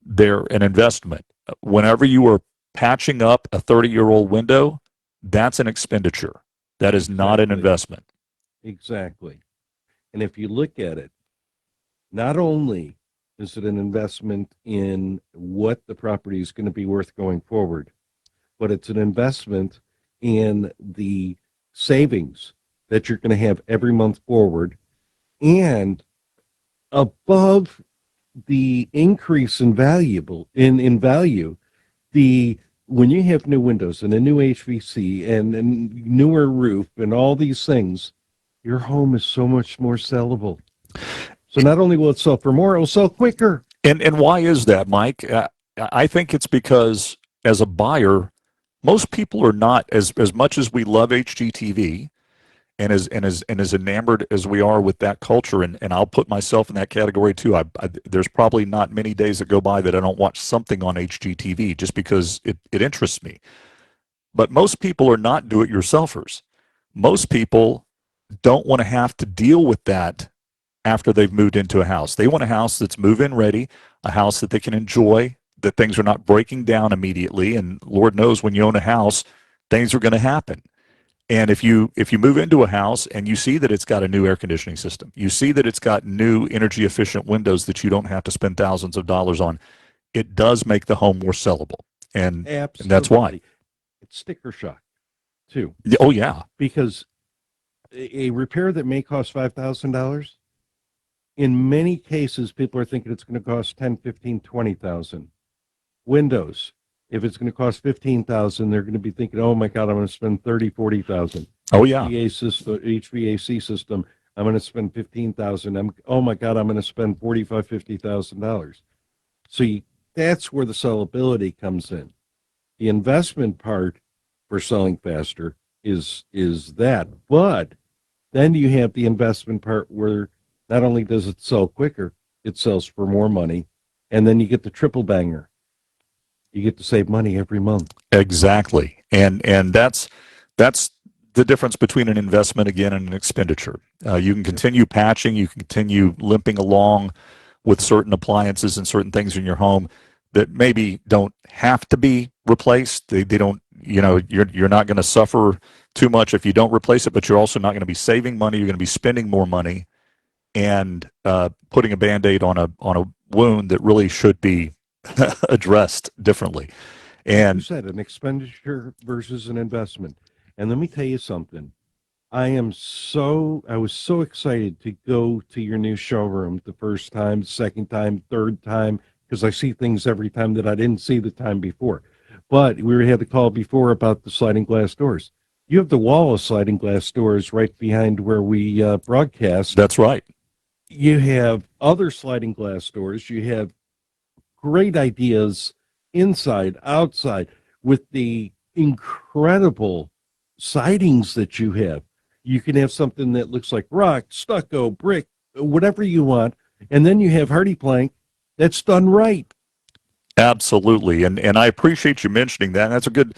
they're an investment. Whenever you are patching up a 30-year-old window, that's an expenditure. That is not an investment. Exactly. And if you look at it, not only is it an investment in what the property is going to be worth going forward, but it's an investment in the savings that you're going to have every month forward, and above the increase in value, when you have new windows and a new HVC and a newer roof and all these things, your home is so much more sellable. So not only will it sell for more, it will sell quicker. And why is that, Mike? I think it's because as a buyer, most people are not as much as we love HGTV and as enamored as we are with that culture, and I'll put myself in that category too. There's probably not many days that go by that I don't watch something on HGTV just because it interests me. But most people are not do-it-yourselfers. Most people don't want to have to deal with that after they've moved into a house. They want a house that's move-in ready, a house that they can enjoy, that things are not breaking down immediately. And Lord knows when you own a house, things are going to happen. And if you move into a house and you see that it's got a new air conditioning system, you see that it's got new energy efficient windows that you don't have to spend thousands of dollars on, it does make the home more sellable. And that's why. It's sticker shock, too. Oh, yeah. Because a repair that may cost $5,000, in many cases, people are thinking it's going to cost $10,000, $15,000, $20,000. Windows, If it's going to cost 15,000, they're going to be thinking, "Oh my God, I'm going to spend 30, 40,000." Oh yeah. HVAC system, I'm going to spend 15,000. Oh my God, I'm going to spend $45,000, $50,000. So that's where the sellability comes in. The investment part for selling faster is that, but then you have the investment part where not only does it sell quicker, it sells for more money, and then you get the triple banger. You get to save money every month. Exactly, and that's the difference between an investment again and an expenditure. You can continue patching, you can continue limping along with certain appliances and certain things in your home that maybe don't have to be replaced. They don't, you're not going to suffer too much if you don't replace it, but you're also not going to be saving money. You're going to be spending more money and putting a Band-Aid on a wound that really should be addressed differently. And you said an expenditure versus an investment. And let me tell you something. I was so excited to go to your new showroom the first time, second time, third time, because I see things every time that I didn't see the time before. But we had the call before about the sliding glass doors. You have the wall of sliding glass doors right behind where we broadcast. That's right. You have other sliding glass doors. You have great ideas inside, outside, with the incredible sidings that you have. You can have something that looks like rock, stucco, brick, whatever you want. And then you have hardy plank that's done right. Absolutely, and I appreciate you mentioning that. And that's a good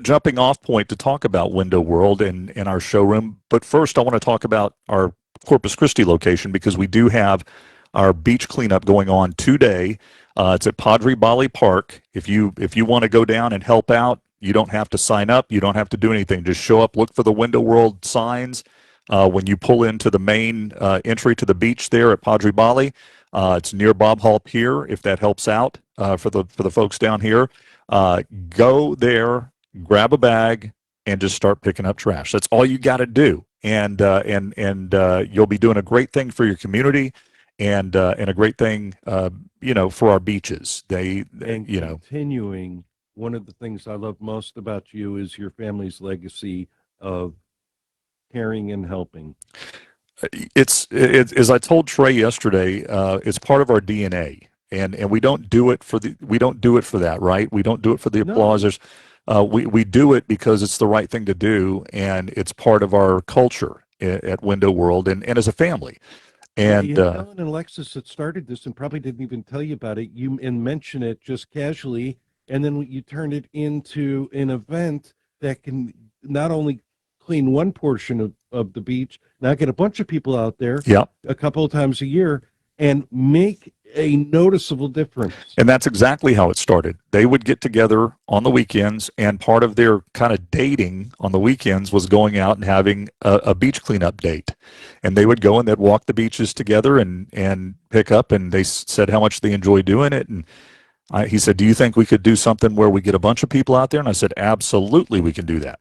jumping off point to talk about Window World and our showroom. But first, I want to talk about our Corpus Christi location because we do have our beach cleanup going on today. It's at Padre Bali Park. If you want to go down and help out, you don't have to sign up. You don't have to do anything. Just show up, look for the Window World signs when you pull into the main entry to the beach there at Padre Bali. It's near Bob Hall Pier, if that helps out for the folks down here. Go there, grab a bag, and just start picking up trash. That's all you got to do, and you'll be doing a great thing for your community, and a great thing, for our beaches. Continuing, one of the things I love most about you is your family's legacy of caring and helping. It's as I told Trey yesterday. It's part of our DNA, and we don't do it for that, right? We don't do it for the applause. We do it because it's the right thing to do, and it's part of our culture at Window World and as a family. And Ellen and Alexis that started this and probably didn't even tell you about it. You mention it just casually, and then you turn it into an event that can not only clean one portion of the beach, now get a bunch of people out there a couple of times a year and make a noticeable difference. And that's exactly how it started. They would get together on the weekends, and part of their kind of dating on the weekends was going out and having a beach cleanup date. And they would go and they'd walk the beaches together and pick up, and they said how much they enjoy doing it. And he said, "Do you think we could do something where we get a bunch of people out there?" And I said, "Absolutely, we can do that."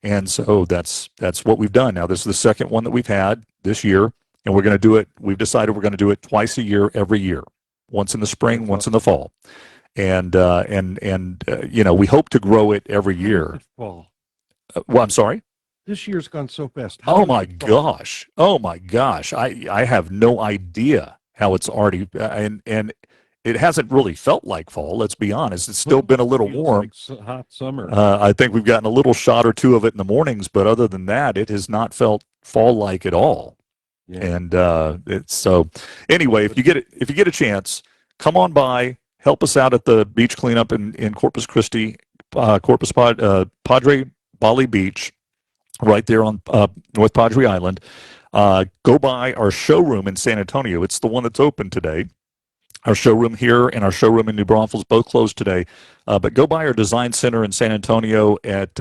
And so that's what we've done. Now, this is the second one that we've had this year, and we're going to do it. We've decided we're going to do it twice a year, every year, once in the spring, once in the fall, and we hope to grow it every year. Fall. Well, I'm sorry. This year's gone so fast. Oh my gosh! I have no idea how it's already and it hasn't really felt like fall. Let's be honest. It's still been a little warm. Like hot summer. I think we've gotten a little shot or two of it in the mornings, but other than that, it has not felt fall-like at all. Yeah. And it's so. Anyway, if you get a chance, come on by, help us out at the beach cleanup in Corpus Christi, Padre Bali Beach, right there on North Padre Island. Go by our showroom in San Antonio. It's the one that's open today. Our showroom here and our showroom in New Braunfels both closed today, but go by our design center in San Antonio at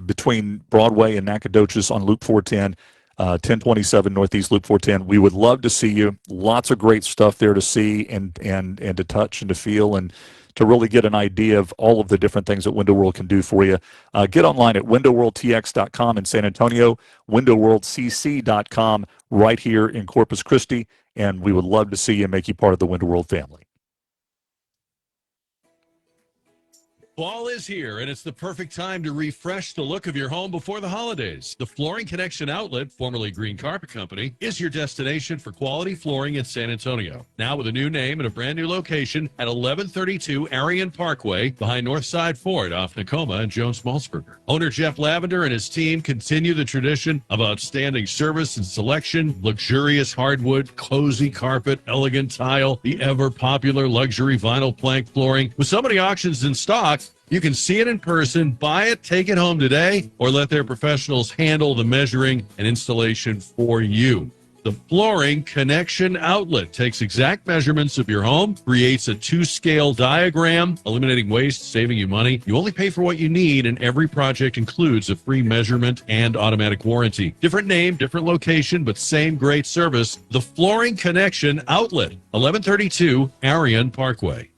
between Broadway and Nacogdoches on Loop 410, 1027 Northeast Loop 410. We would love to see you. Lots of great stuff there to see and to touch and to feel and to really get an idea of all of the different things that Window World can do for you. Get online at windowworldtx.com in San Antonio, windowworldcc.com right here in Corpus Christi. And we would love to see you and make you part of the Window World family. Fall is here, and it's the perfect time to refresh the look of your home before the holidays. The Flooring Connection Outlet, formerly Green Carpet Company, is your destination for quality flooring in San Antonio. Now with a new name and a brand new location at 1132 Arion Parkway, behind Northside Ford off Nakoma and Jones Malzberger. Owner Jeff Lavender and his team continue the tradition of outstanding service and selection, luxurious hardwood, cozy carpet, elegant tile, the ever-popular luxury vinyl plank flooring. With so many auctions in stock, you can see it in person, buy it, take it home today, or let their professionals handle the measuring and installation for you. The Flooring Connection Outlet takes exact measurements of your home, creates a 2-scale diagram, eliminating waste, saving you money. You only pay for what you need, and every project includes a free measurement and automatic warranty. Different name, different location, but same great service. The Flooring Connection Outlet, 1132 Arion Parkway.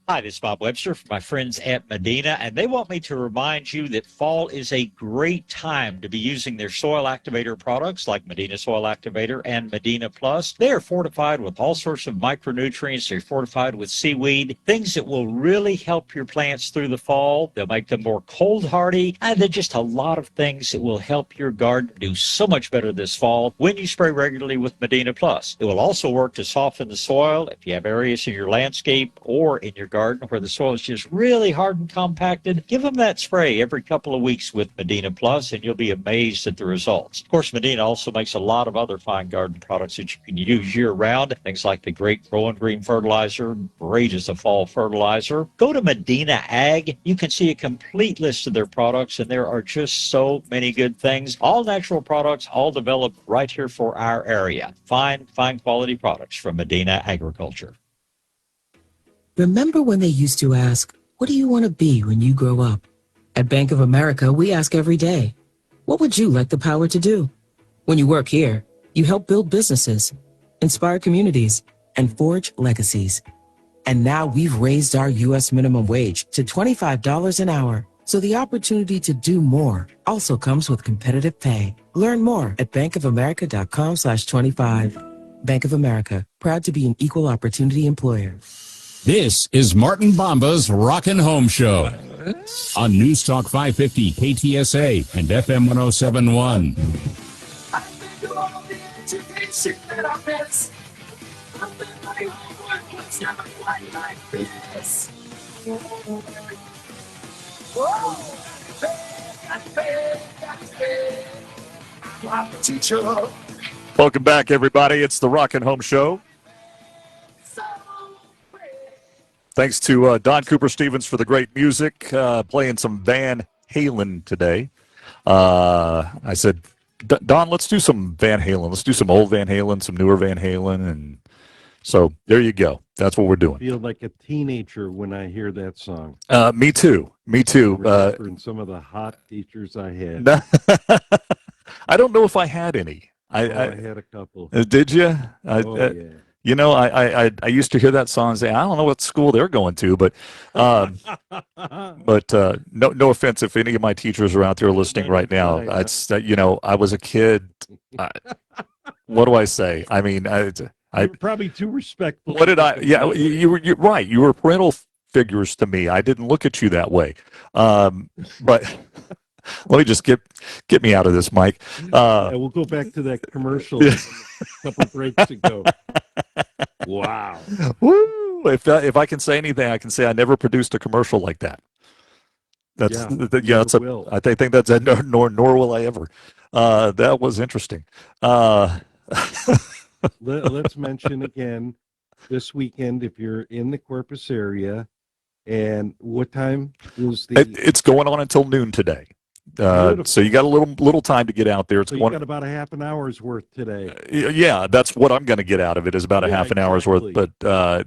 Hi, this is Bob Webster from my friends at Medina, and they want me to remind you that fall is a great time to be using their soil activator products like Medina Soil Activator and Medina Plus. They are fortified with all sorts of micronutrients. They're fortified with seaweed, things that will really help your plants through the fall. They'll make them more cold hardy, and they're just a lot of things that will help your garden do so much better this fall when you spray regularly with Medina Plus. It will also work to soften the soil if you have areas in your landscape or in your garden where the soil is just really hard and compacted. Give them that spray every couple of weeks with Medina Plus, and you'll be amazed at the results. Of course, Medina also makes a lot of other fine garden products that you can use year-round. Things like the great Growing Green fertilizer, great as a fall fertilizer. Go to Medina Ag. You can see a complete list of their products, and there are just so many good things. All natural products, all developed right here for our area. Fine quality products from Medina Agriculture. Remember when they used to ask, what do you want to be when you grow up? At Bank of America, we ask every day, what would you like the power to do? When you work here, you help build businesses, inspire communities, and forge legacies. And now we've raised our U.S. minimum wage to $25 an hour. So the opportunity to do more also comes with competitive pay. Learn more at bankofamerica.com/25. Bank of America, proud to be an equal opportunity employer. This is Martin Bomba's Rockin' Home Show on News Talk 550 KTSA and FM 1071. Welcome back, everybody. It's the Rockin' Home Show. Thanks to Don Cooper Stevens for the great music, playing some Van Halen today. I said, Don, let's do some Van Halen. Let's do some old Van Halen, some newer Van Halen. And so there you go. That's what we're doing. I feel like a teenager when I hear that song. Me too. Me too. Remembering some of the hot teachers I had. I don't know if I had any. I had a couple. Did you? Yeah. You know, I used to hear that song and say, I don't know what school they're going to, but no offense if any of my teachers are out there listening right now. It's that, you know, I was a kid. What do I say? I mean, you're probably too respectful. What did I? Yeah, you're right. You were parental figures to me. I didn't look at you that way. But let me just get me out of this, Mike. We'll go back to that commercial a couple breaks ago. Wow. Woo! If I can say anything, I can say I never produced a commercial like that. That's that's I think that's nor will I ever. That was interesting. Let's mention again this weekend if you're in the Corpus area. And what time was the? It's going on until noon today. So you got a little time to get out there. So you got about a half an hour's worth today. Yeah, that's what I'm going to get out of it is about a half an hour's worth. But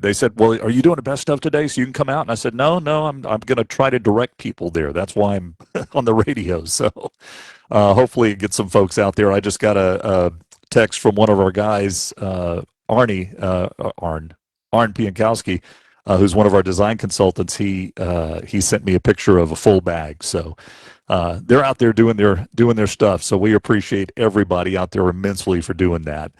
they said, "Well, are you doing the best stuff today so you can come out?" And I said, "No, I'm going to try to direct people there. That's why I'm on the radio." So hopefully get some folks out there. I just got a text from one of our guys, Arn Piankowski, who's one of our design consultants. He sent me a picture of a full bag. So. They're out there doing their stuff, so we appreciate everybody out there immensely for doing that.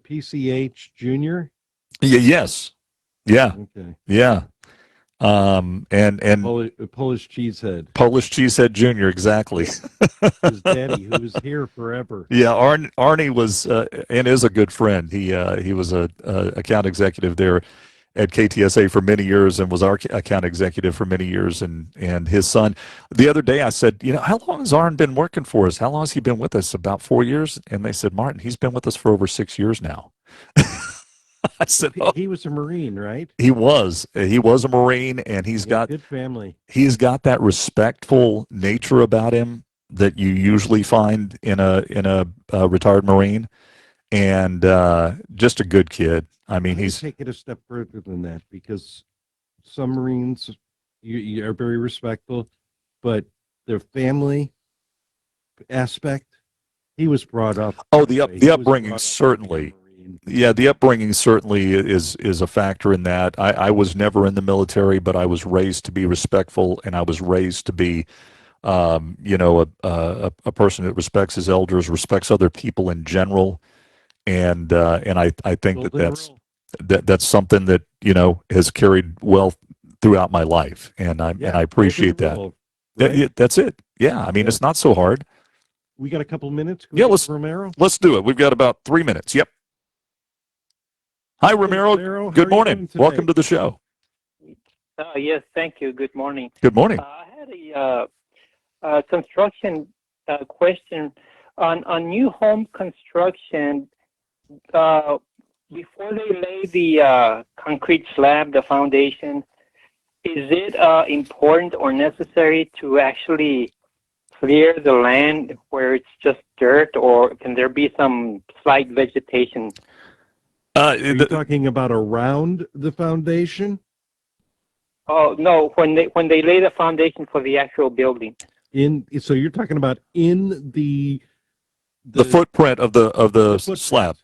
PCH Junior. Yes. Yeah. Okay. Yeah. And Polish cheesehead. Polish Cheesehead Jr. Exactly. His daddy, who was here forever. Yeah, Arnie was and is a good friend. He was a account executive there at KTSA for many years and was our account executive for many years. And his son. The other day, I said, how long has Arn been working for us? How long has he been with us? About 4 years. And they said, Martin, he's been with us for over 6 years now. I said, oh. He was a Marine, right? He was a Marine, and he's got good family. He's got that respectful nature about him that you usually find in a retired Marine, and just a good kid. I mean, Let me he's take it a step further than that, because some Marines you are very respectful, but their family aspect, he was brought up. The upbringing certainly. Yeah, the upbringing certainly is a factor in that. I was never in the military, but I was raised to be respectful, and I was raised to be, a person that respects his elders, respects other people in general, and I think that's something that has carried well throughout my life, and I appreciate that. That's it. Yeah, I mean, it's not so hard. We got a couple minutes. Yeah, let's do it. We've got about 3 minutes. Yep. Hi, Ramiro. Good morning. Welcome to the show. Yes, thank you. Good morning. Good morning. I had a construction question on new home construction. Before they lay the concrete slab, the foundation, is it important or necessary to actually clear the land where it's just dirt, or can there be some slight vegetation? Are you talking about around the foundation? Oh no, when they lay the foundation for the actual building. So you're talking about in the footprint of the slab.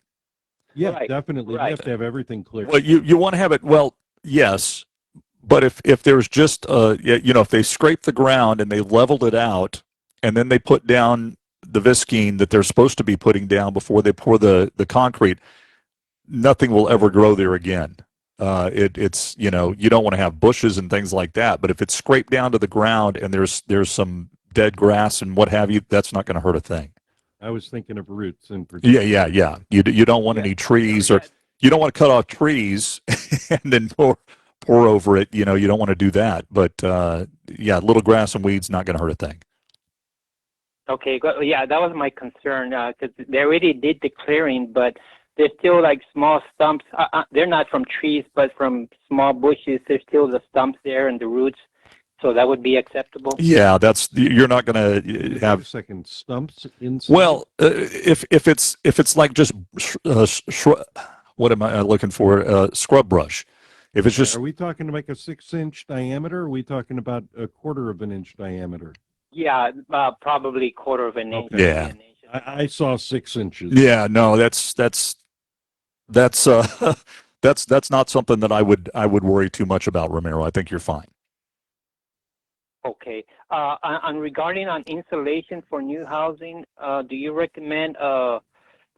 Yeah, Right, definitely. right. You have to have everything clear. Well, you want to have it. Well, yes, but if there's just if they scrape the ground and they leveled it out, and then they put down the visqueen that they're supposed to be putting down before they pour the concrete, nothing will ever grow there again. It's you don't want to have bushes and things like that, but if it's scraped down to the ground and there's some dead grass and what have you, that's not going to hurt a thing. I was thinking of roots in particular. Yeah. You don't want any trees, or you don't want to cut off trees and then pour over it. You don't want to do that. But little grass and weeds not going to hurt a thing. Okay, yeah, that was my concern because they already did the clearing, but there's still like small stumps. They're not from trees, but from small bushes. There's still the stumps there and the roots, so that would be acceptable. Yeah, you're not going to have stumps inside. Well, if it's like just what am I looking for? Scrub brush. If it's just, are we talking like a 6-inch diameter? Or are we talking about a 1/4 of an inch diameter? Yeah, probably 1/4 of an inch. Yeah. I saw 6 inches. Yeah, no, that's that's not something that I would worry too much about, Ramiro. I think you're fine. Okay. Regarding insulation for new housing, do you recommend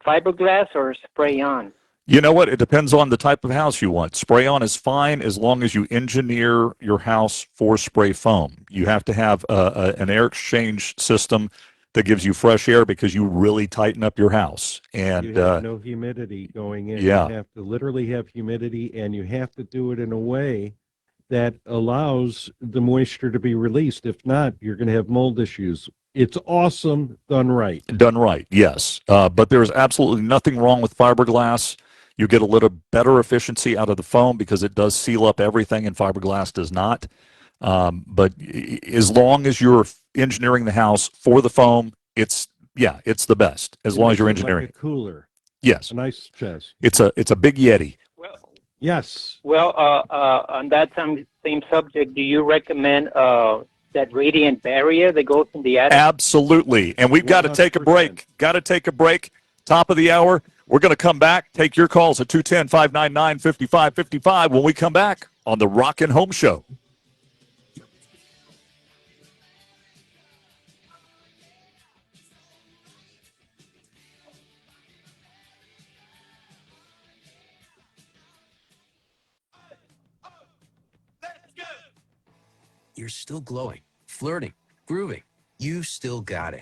fiberglass or spray on? You know what? It depends on the type of house you want. Spray on is fine as long as you engineer your house for spray foam. You have to have an air exchange system that gives you fresh air because you really tighten up your house. And you have no humidity going in. Yeah. You have to literally have humidity, and you have to do it in a way that allows the moisture to be released. If not, you're going to have mold issues. It's awesome done right. Done right, yes. But there's absolutely nothing wrong with fiberglass. You get a little better efficiency out of the foam because it does seal up everything, and fiberglass does not. But as long as you're engineering the house for the foam, it's the best. As long as you're engineering like a cooler. Yes, a nice chest. It's a big Yeti. Yes. Well, on that same subject, do you recommend that radiant barrier that goes in the attic? Absolutely. And we've got to take a break. Top of the hour. We're going to come back. Take your calls at 210-599-5555 when we come back on the Rockin' Home Show. you're still glowing, flirting, grooving. You still got it.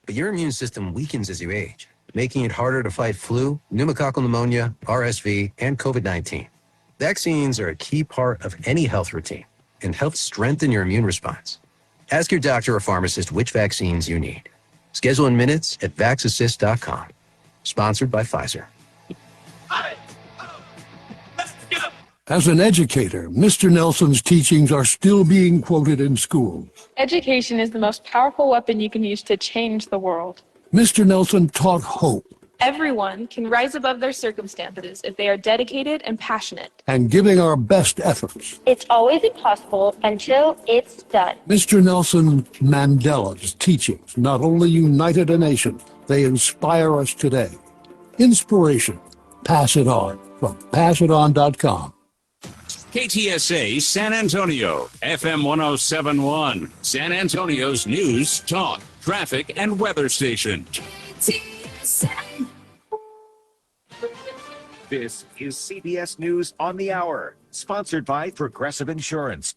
But your immune system weakens as you age, making it harder to fight flu, pneumococcal pneumonia, RSV, and COVID-19. Vaccines are a key part of any health routine and help strengthen your immune response. Ask your doctor or pharmacist which vaccines you need. Schedule in minutes at vaxassist.com. Sponsored by Pfizer. As an educator, Mr. Nelson's teachings are still being quoted in schools. Education is the most powerful weapon you can use to change the world. Mr. Nelson taught hope Everyone can rise above their circumstances if they are dedicated and passionate. and giving our best efforts. It's always impossible until it's done. Mr. Nelson Mandela's teachings not only united a nation, they inspire us today. Inspiration. Pass it on from passiton.com. KTSA San Antonio, FM 1071, San Antonio's news, talk, traffic, and weather station. This is CBS News on the Hour, sponsored by Progressive Insurance.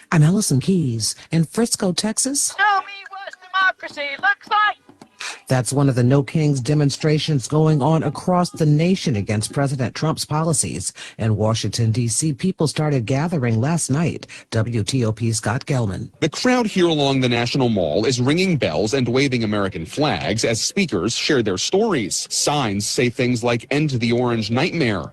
I'm Allison Keys in Frisco, Texas. Tell me what democracy looks like. That's one of the No Kings demonstrations going on across the nation against President Trump's policies. In Washington, D.C., people started gathering last night. WTOP's Scott Gelman. The crowd here along the National Mall is ringing bells and waving American flags as speakers share their stories. Signs say things like "End the Orange Nightmare."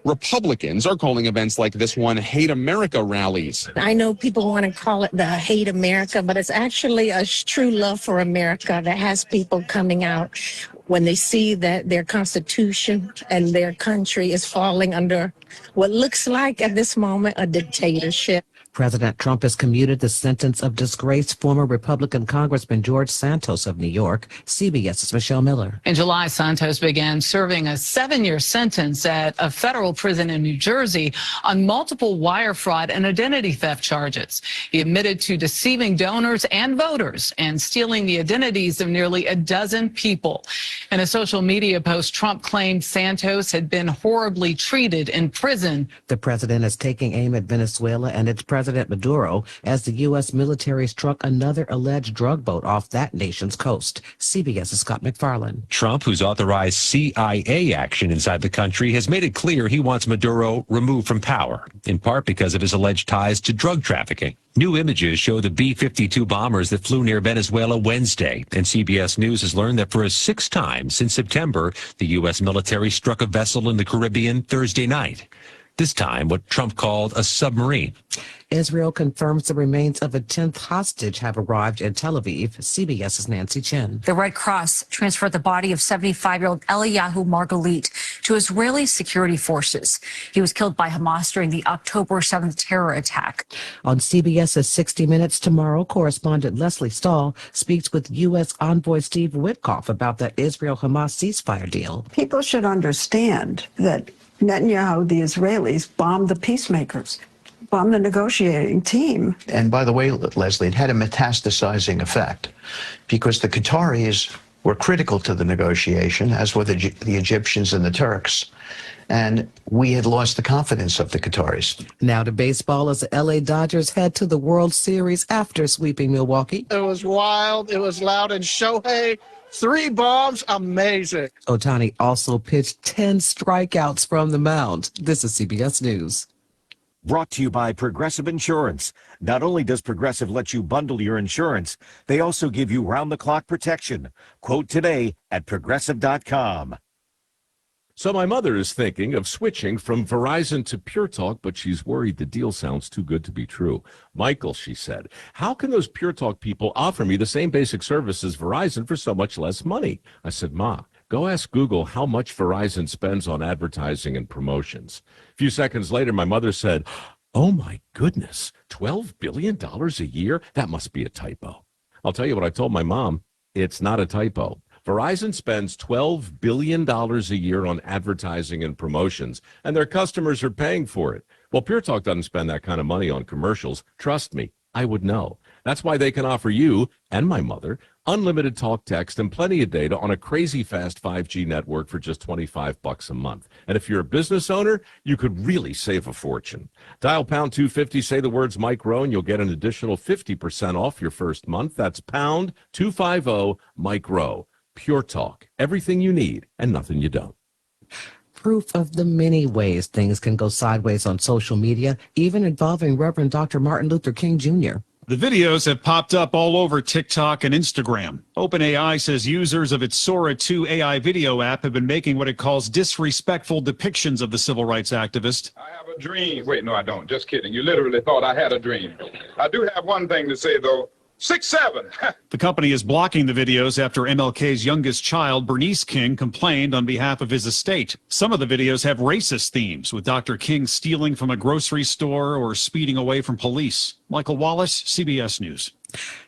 Republicans are calling events like this one Hate America rallies. I know people want to call it the Hate America, but it's actually a true love for America that has people coming out when they see that their Constitution and their country is falling under what looks like at this moment a dictatorship. President Trump has commuted the sentence of disgraced former Republican Congressman George Santos of New York. CBS's Michelle Miller. In July, Santos began serving a 7-year sentence at a federal prison in New Jersey on multiple wire fraud and identity theft charges. He admitted to deceiving donors and voters and stealing the identities of nearly a dozen people. In a social media post, Trump claimed Santos had been horribly treated in prison. The president is taking aim at Venezuela and its President Maduro as the U.S. military struck another alleged drug boat off that nation's coast. CBS's Scott McFarland. Trump, who's authorized CIA action inside the country, has made it clear he wants Maduro removed from power, in part because of his alleged ties to drug trafficking. New images show the B-52 bombers that flew near Venezuela Wednesday, and CBS News has learned that for a sixth time since September, the U.S. military struck a vessel in the Caribbean Thursday night. This time, what Trump called a submarine. Israel confirms the remains of a 10th hostage have arrived in Tel Aviv. CBS's Nancy Chen. The Red Cross transferred the body of 75-year-old Eliyahu Margalit to Israeli security forces. He was killed by Hamas during the October 7th terror attack. On CBS's 60 Minutes tomorrow, correspondent Leslie Stahl speaks with U.S. envoy Steve Witkoff about the Israel-Hamas ceasefire deal. People should understand that Netanyahu, the Israelis, bombed the peacemakers, bombed the negotiating team. And by the way, Leslie, it had a metastasizing effect because the Qataris were critical to the negotiation, as were the Egyptians and the Turks. And we had lost the confidence of the Qataris. Now to baseball as the L.A. Dodgers head to the World Series after sweeping Milwaukee. It was wild. It was loud. And Shohei, 3 bombs, amazing. Ohtani also pitched 10 strikeouts from the mound. This is CBS News. Brought to you by Progressive Insurance. Not only does Progressive let you bundle your insurance, they also give you round-the-clock protection. Quote today at Progressive.com. So my mother is thinking of switching from Verizon to Pure Talk, but she's worried the deal sounds too good to be true. Michael, she said, how can those Pure Talk people offer me the same basic service as Verizon for so much less money? I said, Ma, go ask Google how much Verizon spends on advertising and promotions. A few seconds later, my mother said, oh my goodness, $12 billion a year? That must be a typo. I'll tell you what I told my mom. It's not a typo. Verizon spends $12 billion a year on advertising and promotions, and their customers are paying for it. Well, Pure Talk doesn't spend that kind of money on commercials. Trust me, I would know. That's why they can offer you and my mother Unlimited talk, text, and plenty of data on a crazy fast 5G network for just $25 a month. And if you're a business owner, you could really save a fortune. Dial pound 250, say the words Mike Rowe, and you'll get an additional 50% off your first month. That's pound 250 Mike Rowe. Pure Talk. Everything you need and nothing you don't. Proof of the many ways things can go sideways on social media, even involving Reverend Dr. Martin Luther King Jr. The videos have popped up all over TikTok and Instagram. OpenAI says users of its Sora 2 AI video app have been making what it calls disrespectful depictions of the civil rights activist. I have a dream. Wait, no, I don't. Just kidding. You literally thought I had a dream. I do have one thing to say, though. 6'7". The company is blocking the videos after MLK's youngest child, Bernice King, complained on behalf of his estate. Some of the videos have racist themes, with Dr. King stealing from a grocery store or speeding away from police. Michael Wallace, CBS News.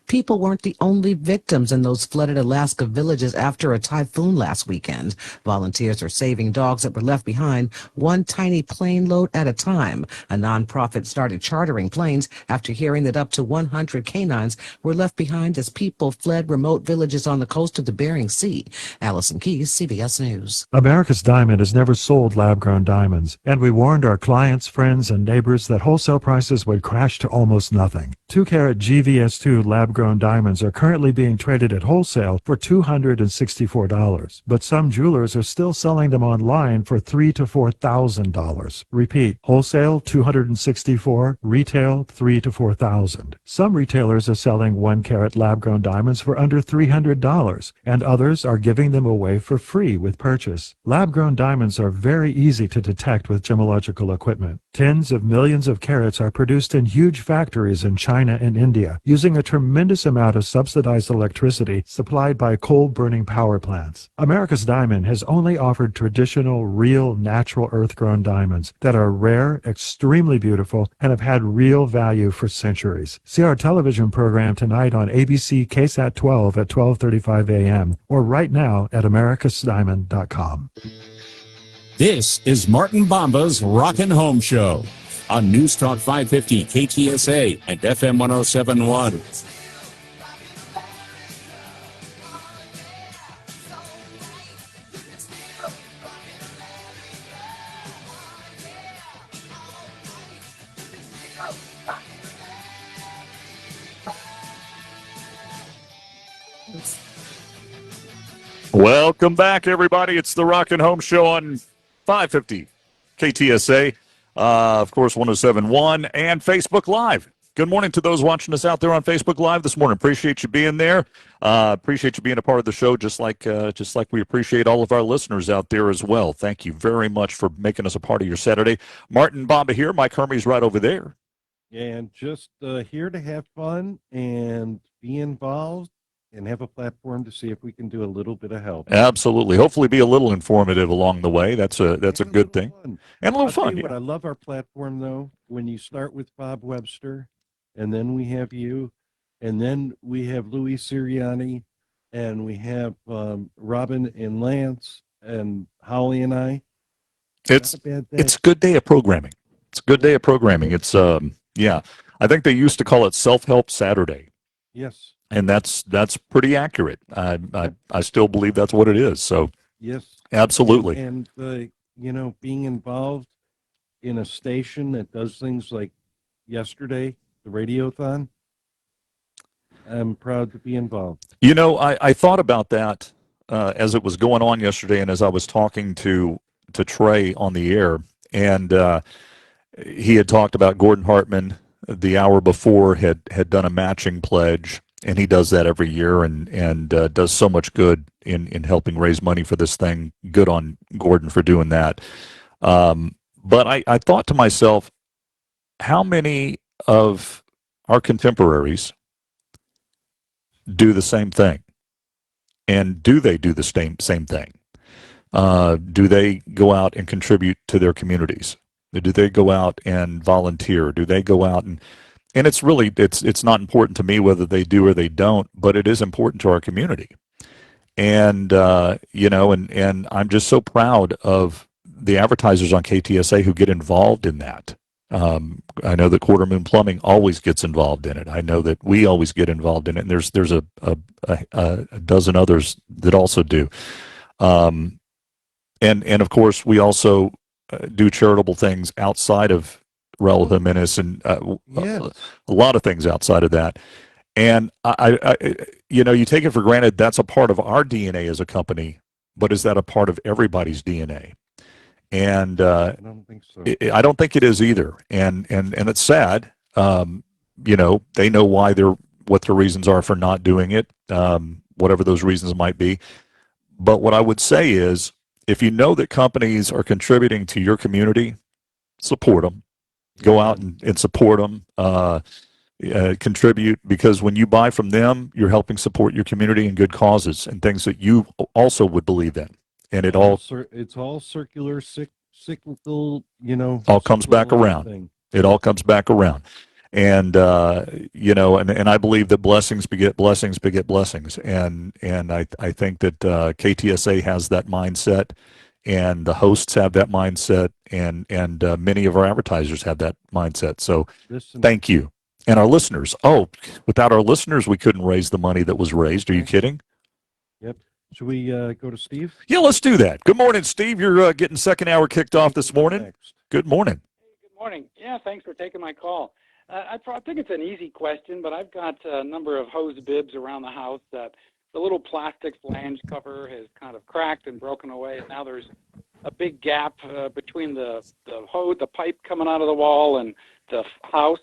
People weren't the only victims in those flooded Alaska villages after a typhoon last weekend. Volunteers are saving dogs that were left behind, one tiny plane load at a time. A nonprofit started chartering planes after hearing that up to 100 canines were left behind as people fled remote villages on the coast of the Bering Sea. Allison Keyes, CBS News. America's Diamond has never sold lab-grown diamonds, and we warned our clients, friends, and neighbors that wholesale prices would crash to almost nothing. 2-carat GVS2 lab-grown diamonds are currently being traded at wholesale for $264, but some jewelers are still selling them online for $3,000 to $4,000. Repeat, wholesale $264, retail $3,000 to $4,000. Some retailers are selling 1-carat lab-grown diamonds for under $300, and others are giving them away for free with purchase. Lab-grown diamonds are very easy to detect with gemological equipment. Tens of millions of carats are produced in huge factories in China and India, using a tremendous amount of subsidized electricity supplied by coal-burning power plants. America's Diamond has only offered traditional, real, natural earth-grown diamonds that are rare, extremely beautiful, and have had real value for centuries. See our television program tonight on ABC KSAT 12 at 12:35 a.m. or right now at americasdiamond.com. This is Martin Bomba's Rockin' Home Show on News Talk 550 KTSA and FM 1071. Welcome back, everybody. It's the Rockin' Home Show on 550 KTSA, of course, 1071, and Facebook Live. Good morning to those watching us out there on Facebook Live this morning. Appreciate you being there. Appreciate you being a part of the show, just like we appreciate all of our listeners out there as well. Thank you very much for making us a part of your Saturday. Martin Bomba here. Mike Hermes right over there. And just here to have fun and be involved and have a platform to see if we can do a little bit of help. Absolutely. Hopefully be a little informative along the way. That's a good thing. Fun. And a little I'll tell fun. you Yeah. what, I love our platform, though, when you start with Bob Webster, and then we have you, and then we have Louis Sirianni, and we have Robin and Lance and Holly and I. It's a good day of programming. It's a good day of programming. It's yeah. I think they used to call it Self-Help Saturday. Yes. And that's pretty accurate. I still believe that's what it is. So Yes. absolutely. And being involved in a station that does things like yesterday, the Radiothon, I'm proud to be involved. You know, I thought about that as it was going on yesterday, and as I was talking to Trey on the air, and he had talked about Gordon Hartman the hour before had done a matching pledge. And he does that every year and does so much good in helping raise money for this thing. Good on Gordon for doing that. But I thought to myself, how many of our contemporaries do the same thing? And do they do the same thing? Do they go out and contribute to their communities? Do they go out and volunteer? Do they go out and it's really it's not important to me whether they do or they don't, but it is important to our community. And and I'm just so proud of the advertisers on KTSA who get involved in that. I know that Quarter Moon Plumbing always gets involved in it. I know that we always get involved in it, and there's a dozen others that also do. And of course, we also do charitable things outside of Raul Jimenez, and Yes. a lot of things outside of that. And you take it for granted that's a part of our DNA as a company, but is that a part of everybody's DNA? And I don't think so. I don't think it is either. And it's sad. They know what their reasons are for not doing it, whatever those reasons might be. But what I would say is, if you know that companies are contributing to your community, support them. Go out and support them. Contribute, because when you buy from them, you're helping support your community and good causes and things that you also would believe in. And it all it's all circular, cyclical, all comes back cyclical around. thing. It all comes back around. And and I believe that blessings beget blessings beget blessings. And I think that KTSA has that mindset, and the hosts have that mindset, and many of our advertisers have that mindset. So thank you. And our listeners. Oh, without our listeners, we couldn't raise the money that was raised. Are you kidding? Yep. Should we go to Steve? Yeah, let's do that. Good morning, Steve. You're getting second hour kicked off this morning. Good morning. Good morning. Yeah, thanks for taking my call. I think it's an easy question, but I've got a number of hose bibs around the house that the little plastic flange cover has kind of cracked and broken away, and now there's a big gap between the hose, the pipe coming out of the wall, and the house.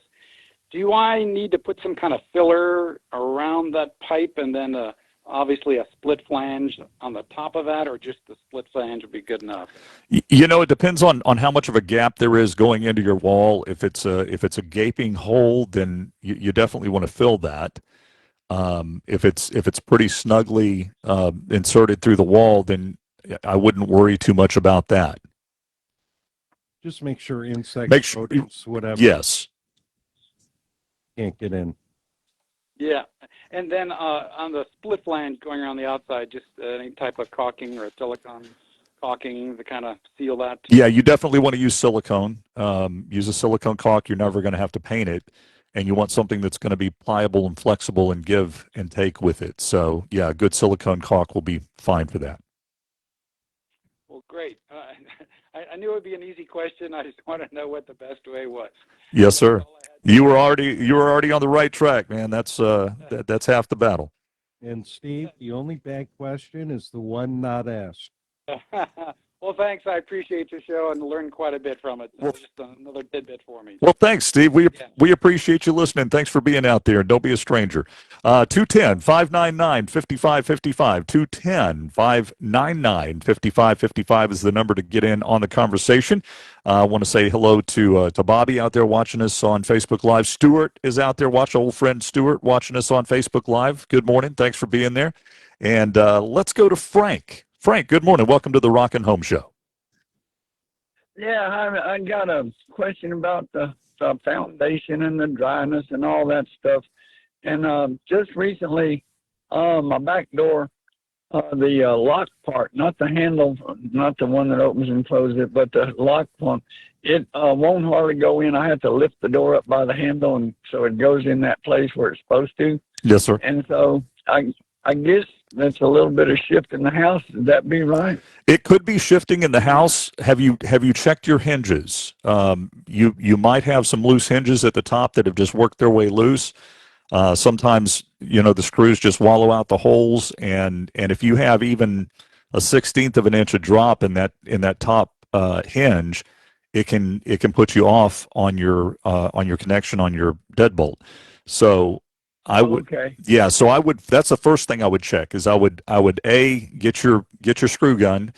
Do I need to put some kind of filler around that pipe and then obviously a split flange on the top of that, or just the split flange would be good enough? It depends on how much of a gap there is going into your wall. If it's a gaping hole, then you definitely want to fill that. If it's pretty snugly inserted through the wall, then I wouldn't worry too much about that. Just make sure insects, rodents, whatever. Yes. Can't get in. Yeah, and then on the split flange going around the outside, just any type of caulking or silicone caulking to kind of seal that. Yeah, you definitely want to use silicone. Use a silicone caulk. You're never going to have to paint it, and you want something that's going to be pliable and flexible and give and take with it. So yeah, a good silicone caulk will be fine for that. Well, great. I knew it would be an easy question. I just want to know what the best way was. Yes, sir. You were already on the right track, man. That's half the battle. And Steve, the only bad question is the one not asked. Well, thanks. I appreciate your show and learned quite a bit from it. So just another tidbit for me. Well, thanks, Steve. We appreciate you listening. Thanks for being out there. Don't be a stranger. 210-599-5555. 210-599-5555 is the number to get in on the conversation. I want to say hello to Bobby out there watching us on Facebook Live. Stuart is out there watching. Old friend Stuart watching us on Facebook Live. Good morning. Thanks for being there. And let's go to Frank. Frank, good morning. Welcome to the Rockin' Home Show. Yeah, I got a question about the foundation and the dryness and all that stuff. And just recently, my back door, the lock part, not the handle, not the one that opens and closes it, but the lock one, it won't hardly go in. I have to lift the door up by the handle, and so it goes in that place where it's supposed to. Yes, sir. And so I guess that's a little bit of shift in the house. Would that be right? It could be shifting in the house. Have you checked your hinges? You might have some loose hinges at the top that have just worked their way loose. Sometimes the screws just wallow out the holes, and if you have even a 1/16 of an inch of drop in that top hinge, it can put you off on your connection on your deadbolt. So I would, okay. Yeah. So I would. That's the first thing I would check. Is I would get your screw gun,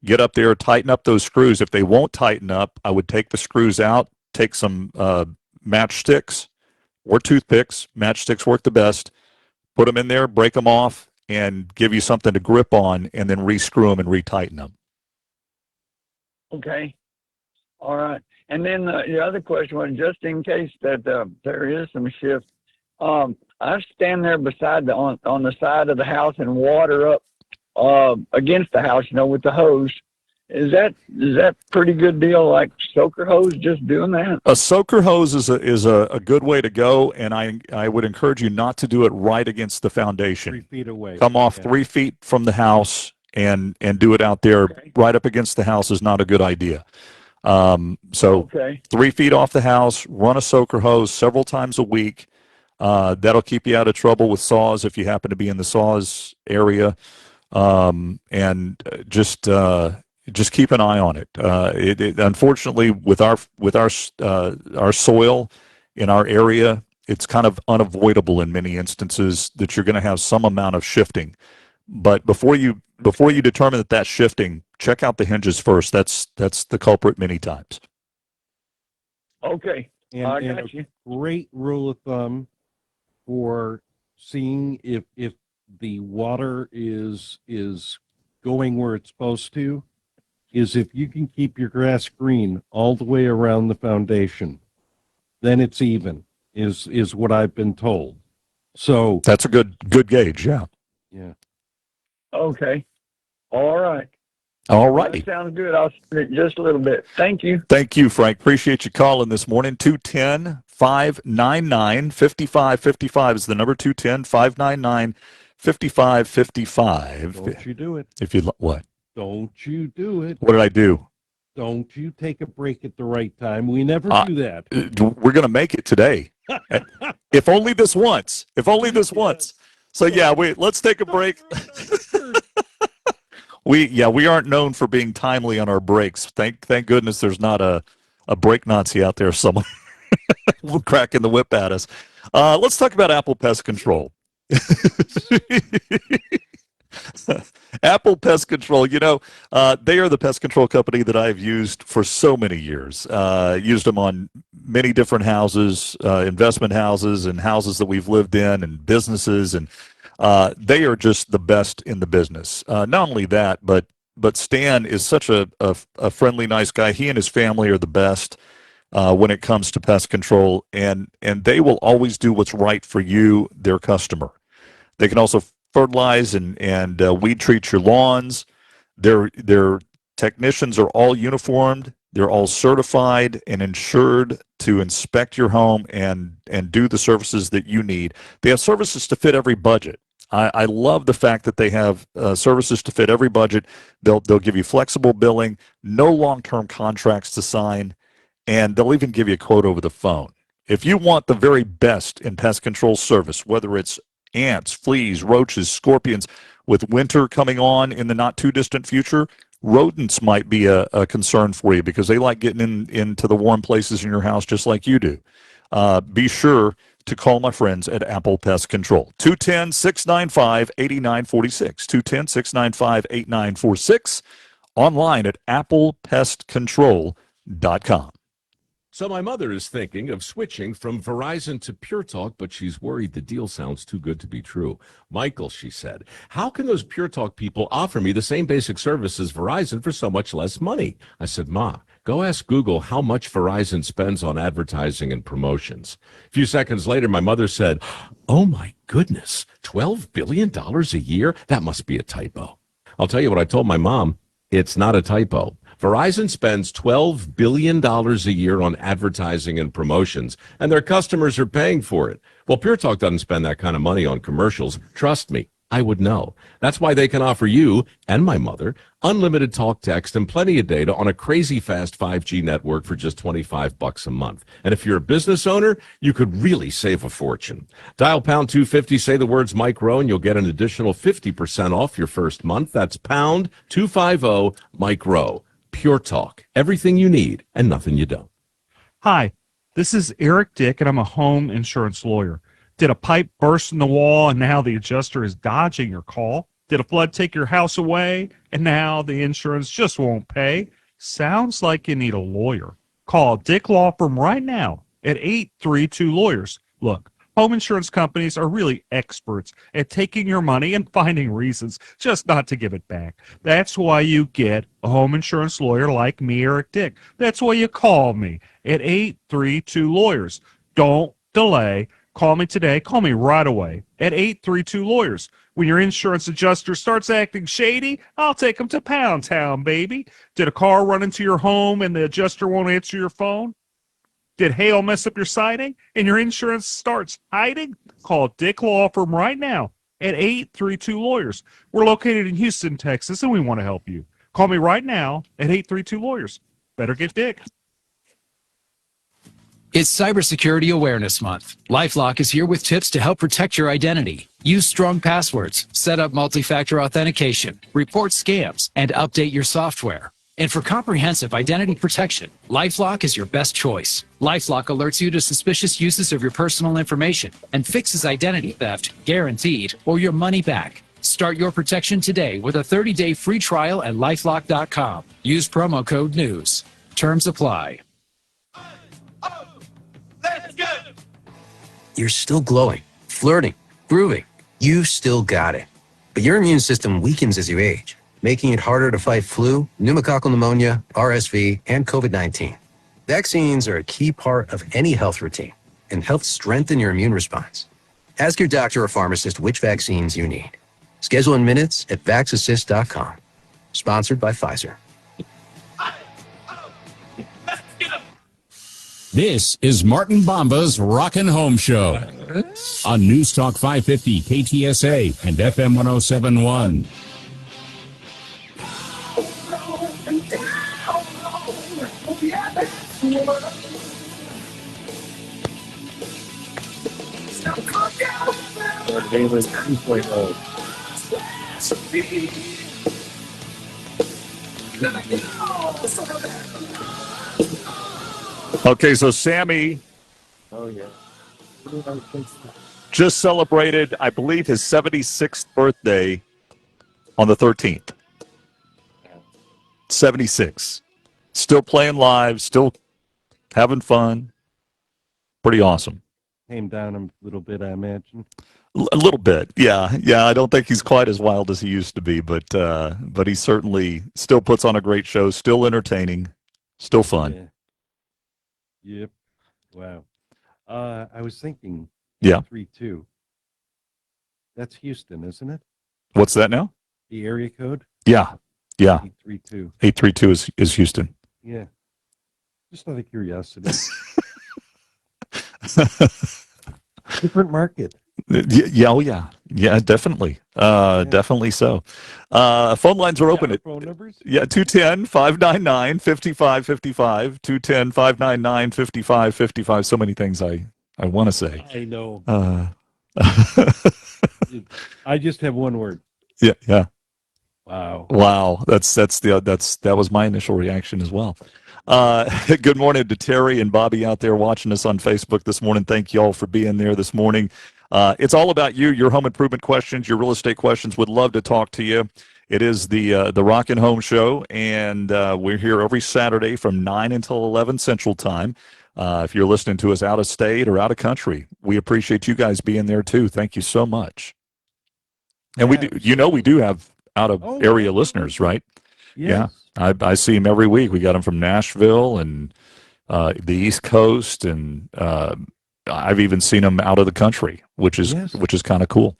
get up there, tighten up those screws. If they won't tighten up, I would take the screws out, take some matchsticks or toothpicks. Matchsticks work the best. Put them in there, break them off, and give you something to grip on, and then re-screw them and retighten them. Okay. All right. And then the other question was, just in case that there is some shift, I stand there beside on the side of the house and water up against the house, with the hose. Is that pretty good deal? Like soaker hose, just doing that? A soaker hose is a good way to go, and I would encourage you not to do it right against the foundation. 3 feet away. Come off 3 feet from the house and do it out there. Right up against the house is not a good idea. So 3 feet off the house, run a soaker hose several times a week. That'll keep you out of trouble with saws if you happen to be in the saws area. And just keep an eye on it. Unfortunately, with our soil in our area, it's kind of unavoidable in many instances that you're going to have some amount of shifting. But before you determine that that's shifting, check out the hinges first. That's the culprit many times. Okay, I And got you. a great rule of thumb for seeing if the water is going where it's supposed to is if you can keep your grass green all the way around the foundation, then it's even, is what I've been told. So that's a good gauge, yeah. Yeah. Okay. All right. All Well, righty. that sounds good. I'll split just a little bit. Thank you. Thank you, Frank. Appreciate you calling this morning. 210-599-5555 is the number. 210-599-5555. Don't you do it. If you what? Don't you do it. What did I do? Don't you take a break at the right time. We never do that. We're going to make it today. If only this once. If only this once. So yeah, let's take a break. We aren't known for being timely on our breaks. Thank goodness there's not a break Nazi out there somewhere cracking the whip at us. Let's talk about Apple Pest Control. Apple Pest Control, they are the pest control company that I've used for so many years. Used them on many different houses, investment houses, and houses that we've lived in, and businesses, and they are just the best in the business. Not only that, but Stan is such a friendly, nice guy. He and his family are the best when it comes to pest control, and they will always do what's right for you, their customer. They can also fertilize and weed treat your lawns. Their technicians are all uniformed. They're all certified and insured to inspect your home and do the services that you need. They have services to fit every budget. I love the fact that they have services to fit every budget. They'll give you flexible billing, no long-term contracts to sign, and they'll even give you a quote over the phone. If you want the very best in pest control service, whether it's ants, fleas, roaches, scorpions, with winter coming on in the not too distant future, rodents might be a concern for you because they like getting into the warm places in your house just like you do. Be sure to call my friends at Apple Pest Control. 210-695-8946. 210-695-8946. Online at applepestcontrol.com. So my mother is thinking of switching from Verizon to Pure Talk, but she's worried the deal sounds too good to be true. Michael, she said, how can those Pure Talk people offer me the same basic service as Verizon for so much less money? I said, Ma, go ask Google how much Verizon spends on advertising and promotions. A few seconds later, my mother said, oh my goodness, $12 billion a year? That must be a typo. I'll tell you what I told my mom. It's not a typo. Verizon spends $12 billion a year on advertising and promotions, and their customers are paying for it. Well, Pure Talk doesn't spend that kind of money on commercials. Trust me, I would know. That's why they can offer you and my mother unlimited talk, text, and plenty of data on a crazy fast 5G network for just $25 a month. And if you're a business owner, you could really save a fortune. Dial pound 250, say the words Mike Rowe, and you'll get an additional 50% off your first month. That's pound 250 Mike Rowe. Pure Talk. Everything you need and nothing you don't. Hi, this is Eric Dick, and I'm a home insurance lawyer. Did a pipe burst in the wall, and now the adjuster is dodging your call? Did a flood take your house away, and now the insurance just won't pay? Sounds like you need a lawyer. Call Dick Law Firm right now at 832-LAWYERS. Look, home insurance companies are really experts at taking your money and finding reasons just not to give it back. That's why you get a home insurance lawyer like me, Eric Dick. That's why you call me at 832-LAWYERS. Don't delay. Call me today. Call me right away at 832-LAWYERS. When your insurance adjuster starts acting shady, I'll take them to Pound Town, baby. Did a car run into your home and the adjuster won't answer your phone? Did hail mess up your siding and your insurance starts hiding? Call Dick Law Firm right now at 832-LAWYERS. We're located in Houston, Texas, and we want to help you. Call me right now at 832-LAWYERS. Better get Dick. It's Cybersecurity Awareness Month. LifeLock is here with tips to help protect your identity. Use strong passwords, set up multi-factor authentication, report scams, and update your software. And for comprehensive identity protection, LifeLock is your best choice. LifeLock alerts you to suspicious uses of your personal information and fixes identity theft, guaranteed, or your money back. Start your protection today with a 30-day free trial at LifeLock.com. Use promo code NEWS. Terms apply. You're still glowing, flirting, grooving. You've still got it. But your immune system weakens as you age, making it harder to fight flu, pneumococcal pneumonia, RSV, and COVID-19. Vaccines are a key part of any health routine and help strengthen your immune response. Ask your doctor or pharmacist which vaccines you need. Schedule in minutes at vaxassist.com. Sponsored by Pfizer. This is Martin Bomba's Rockin' Home Show on News Talk 550 KTSA and FM 1071. Okay, so Sammy just celebrated, I believe, his 76th birthday on the 13th. 76. Still playing live, still having fun. Pretty awesome. Came down a little bit, I imagine. A little bit, yeah. I don't think he's quite as wild as he used to be, but he certainly still puts on a great show, still entertaining, still fun. Yeah. Yep. Wow. I was thinking. Yeah. 3-2. That's Houston, isn't it? What's that now? The area code? Yeah. 832. 832 is Houston. Yeah. Just out of curiosity. Different market. Yeah, oh yeah. Yeah, definitely. Definitely so. Phone lines are open. Phone numbers? Yeah, 210-599-5555, 210-599-5555. So many things I want to say. I know. I just have one word. Yeah. Wow. That was my initial reaction as well. Good morning to Terry and Bobby out there watching us on Facebook this morning. Thank you all for being there this morning. It's all about you, your home improvement questions, your real estate questions. Would love to talk to you. It is the Rockin' Home Show, and we're here every Saturday from 9 until 11 Central Time. If you're listening to us out of state or out of country, we appreciate you guys being there too. Thank you so much. And we do have out of area listeners, right? Yes. Yeah, I see them every week. We got them from Nashville and the East Coast, and I've even seen them out of the country, which is kind of cool.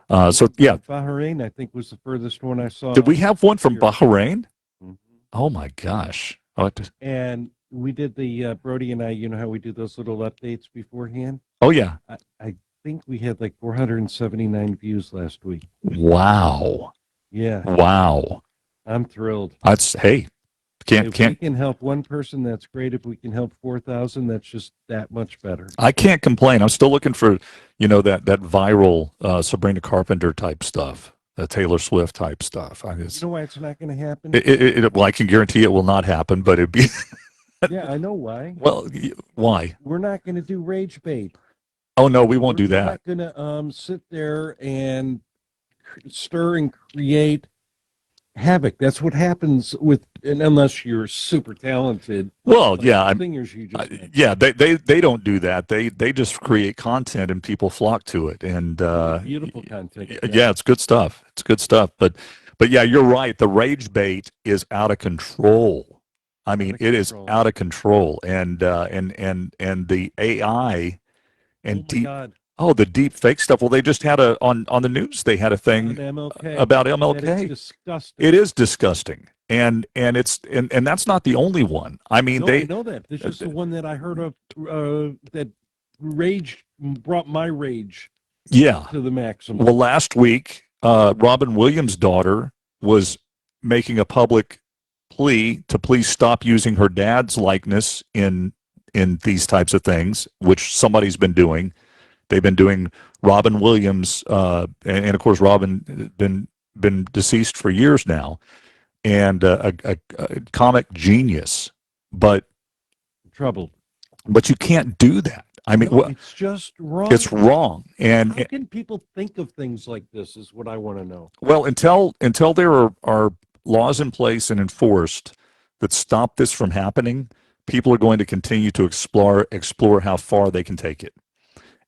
So yeah, Bahrain, I think, was the furthest one I saw. Did we have one from Bahrain? Mm-hmm. Oh my gosh! And we did the Brody and I. You know how we do those little updates beforehand? Oh yeah. I think we had like 479 views last week. Wow. Yeah. Wow. I'm thrilled. If we can help one person, that's great. If we can help 4,000, that's just that much better. I can't complain. I'm still looking for, that viral Sabrina Carpenter type stuff, the Taylor Swift type stuff. You know why it's not going to happen? Well, I can guarantee it will not happen, but it'd be. Yeah, I know why. Well, why? We're not going to do rage bait. Oh no, we won't do that. We're not going to sit there and stir and create havoc. That's what happens and unless you're super talented. Well, yeah, singers you just they don't do that. They just create content and people flock to it. And beautiful content. Yeah, it's good stuff. It's good stuff. But yeah, you're right. The rage bait is out of control. I mean, it is out of control. And the AI and Oh, the deep fake stuff. Well, they just had on the news. They had a thing MLK. about That is MLK. disgusting. It is disgusting, and that's not the only one. I mean, No, I know that. This is the one that I heard of that brought my rage yeah, to the maximum. Well, last week, Robin Williams' daughter was making a public plea to please stop using her dad's likeness in these types of things, which somebody's been doing. They've been doing Robin Williams, and of course, Robin been deceased for years now, and a comic genius, but troubled. But you can't do that. I mean, No, it's just wrong. It's wrong, and how can people think of things like this? Is what I want to know. well, until there are laws in place and enforced that stop this from happening, people are going to continue to explore how far they can take it.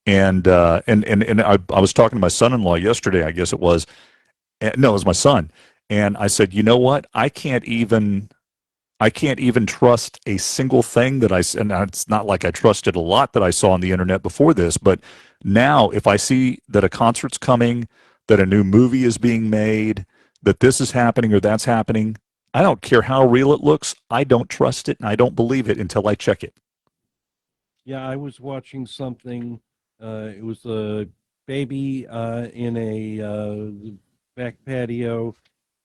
And I was talking to my son-in-law yesterday, I guess it was. No, it was my son. And I said, you know what? I can't even trust a single thing that and it's not like I trusted a lot that I saw on the internet before this, but now if I see that a concert's coming, that a new movie is being made, that this is happening or that's happening, I don't care how real it looks. I don't trust it and I don't believe it until I check it. Yeah, I was watching something. It was a baby in a back patio,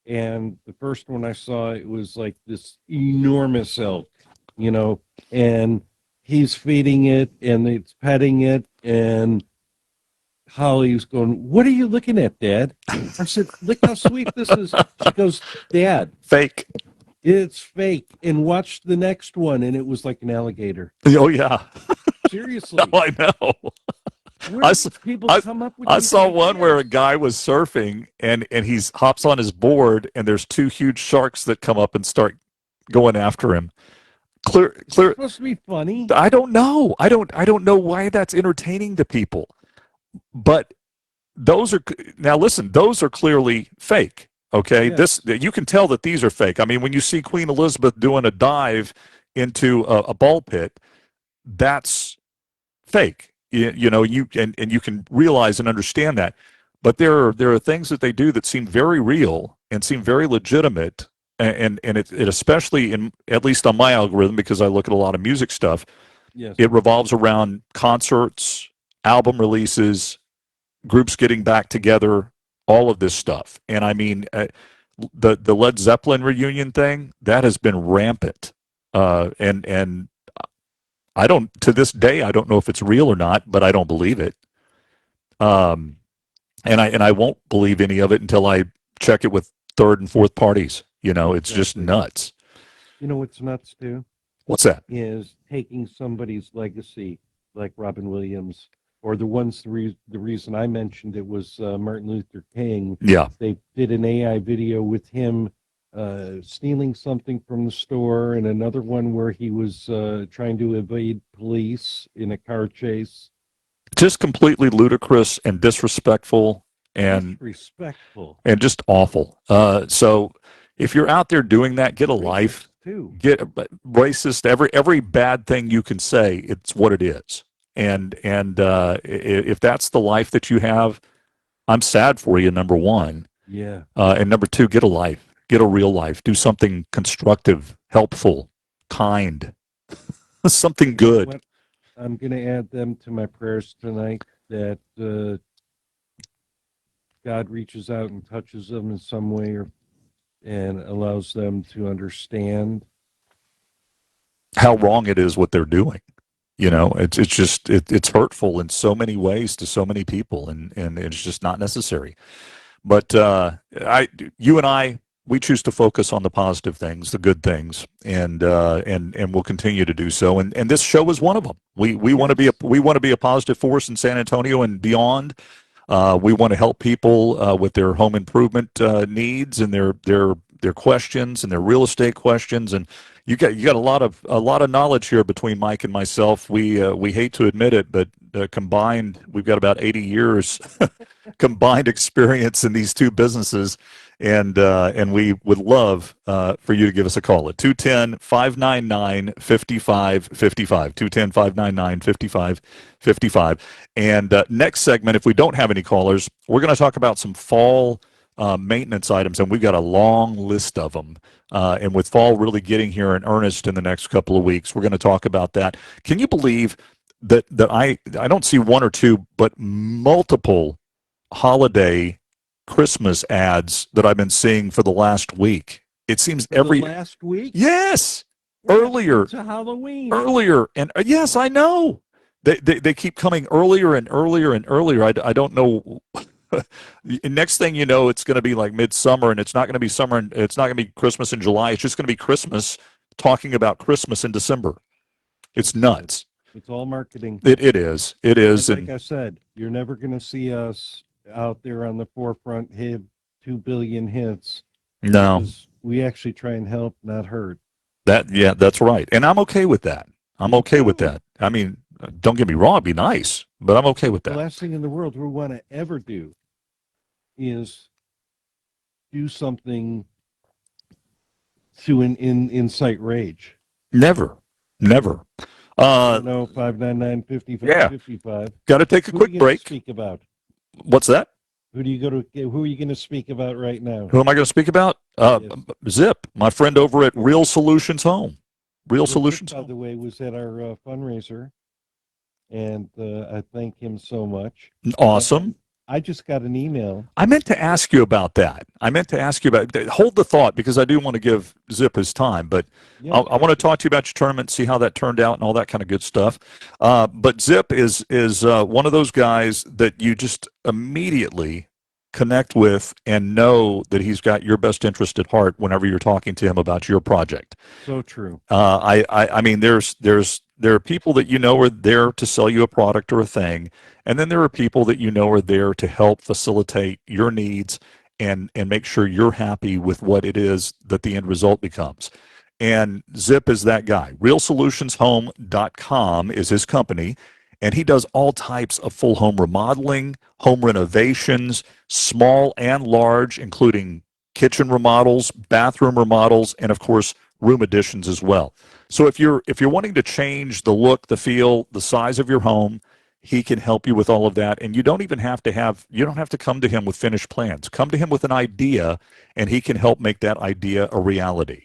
and the first one I saw, it was like this enormous elk, and he's feeding it, and it's petting it, and Holly's going, "What are you looking at, Dad?" I said, "Look how sweet this is." She goes, "Dad, fake. It's fake." And watched the next one, and it was like an alligator. Oh yeah, seriously. Oh, I know. Where do people come up with I these saw one ideas? where a guy was surfing and he hops on his board and there's two huge sharks that come up and start going after him. Clear. It's supposed to be funny. I don't know. I don't know why that's entertaining to people. But those are now listen. Those are clearly fake. Okay, Yes. you can tell that these are fake. I mean, when you see Queen Elizabeth doing a dive into a ball pit, that's fake. You can realize and understand that. But there are things that they do that seem very real and seem very legitimate, and it especially in at least on my algorithm because I look at a lot of music stuff. Yes. It revolves around concerts, album releases, groups getting back together, all of this stuff. And I mean, the Led Zeppelin reunion thing that has been rampant, and I don't to this day I don't know if it's real or not, but I don't believe it. And I won't believe any of it until I check it with third and fourth parties. It's just nuts. You know what's nuts too? What's that? Is taking somebody's legacy like Robin Williams or the ones the reason I mentioned it was Martin Luther King. Yeah. They did an AI video with him stealing something from the store, and another one where he was trying to evade police in a car chase. Just completely ludicrous and disrespectful and Respectful. and just awful. So if you're out there doing that, get a life. Too. Get racist. Every bad thing you can say, it's what it is. And if that's the life that you have, I'm sad for you. Number one. Yeah. And number two, get a life. Get a real life. Do something constructive, helpful, kind, something good. What? I'm going to add them to my prayers tonight that God reaches out and touches them in some way and allows them to understand how wrong it is what they're doing. It's hurtful in so many ways to so many people, and it's just not necessary. But you and I, we choose to focus on the positive things, the good things, and we'll continue to do so. And this show is one of them. We want to be a positive force in San Antonio and beyond. We want to help people with their home improvement needs and their their questions and their real estate questions. And you got a lot of knowledge here between Mike and myself. We hate to admit it, but combined, we've got about 80 years combined experience in these two businesses. And we would love for you to give us a call at 210-599-5555, 210-599-5555. And next segment, if we don't have any callers, we're going to talk about some fall maintenance items, and we've got a long list of them. And with fall really getting here in earnest in the next couple of weeks, we're going to talk about that. Can you believe that I don't see one or two, but multiple holiday Christmas ads that I've been seeing for the last week? It seems every last week. Yes, earlier to Halloween. Earlier, and yes, I know. They keep coming earlier and earlier and earlier. I don't know. Next thing you know, it's going to be like midsummer, and it's not going to be summer, and it's not going to be Christmas in July. It's just going to be Christmas, talking about Christmas in December. It's nuts. It's all marketing. It is. It is. And like I said, you're never going to see us out there on the forefront, hit 2 billion hits. No. We actually try and help, not hurt. That's right. And I'm okay with that. I'm okay with that. I mean, don't get me wrong, it'd be nice, but I'm okay with that. The last thing in the world we want to ever do is do something to incite rage. Never. No, 599-5555. Got to take a quick break. Speak about. What's that? Who are you going to speak about right now? Who am I going to speak about? Zip, my friend over at Real Solutions Home. Real Solutions Home, by the way, was at our fundraiser, and I thank him so much. Awesome. I just got an email. I meant to ask you about that. Hold the thought, because I do want to give Zip his time, but I want to talk to you about your tournament, see how that turned out and all that kind of good stuff. But Zip is one of those guys that you just immediately connect with and know that he's got your best interest at heart whenever you're talking to him about your project. So true. I mean, there are people that you know are there to sell you a product or a thing, and then there are people that you know are there to help facilitate your needs and make sure you're happy with what it is that the end result becomes. And Zip is that guy. RealSolutionsHome.com is his company, and he does all types of full home remodeling, home renovations, small and large, including kitchen remodels, bathroom remodels, and of course, room additions as well. So if you're wanting to change the look, the feel, the size of your home, he can help you with all of that. And you don't have to come to him with finished plans. Come to him with an idea, and he can help make that idea a reality.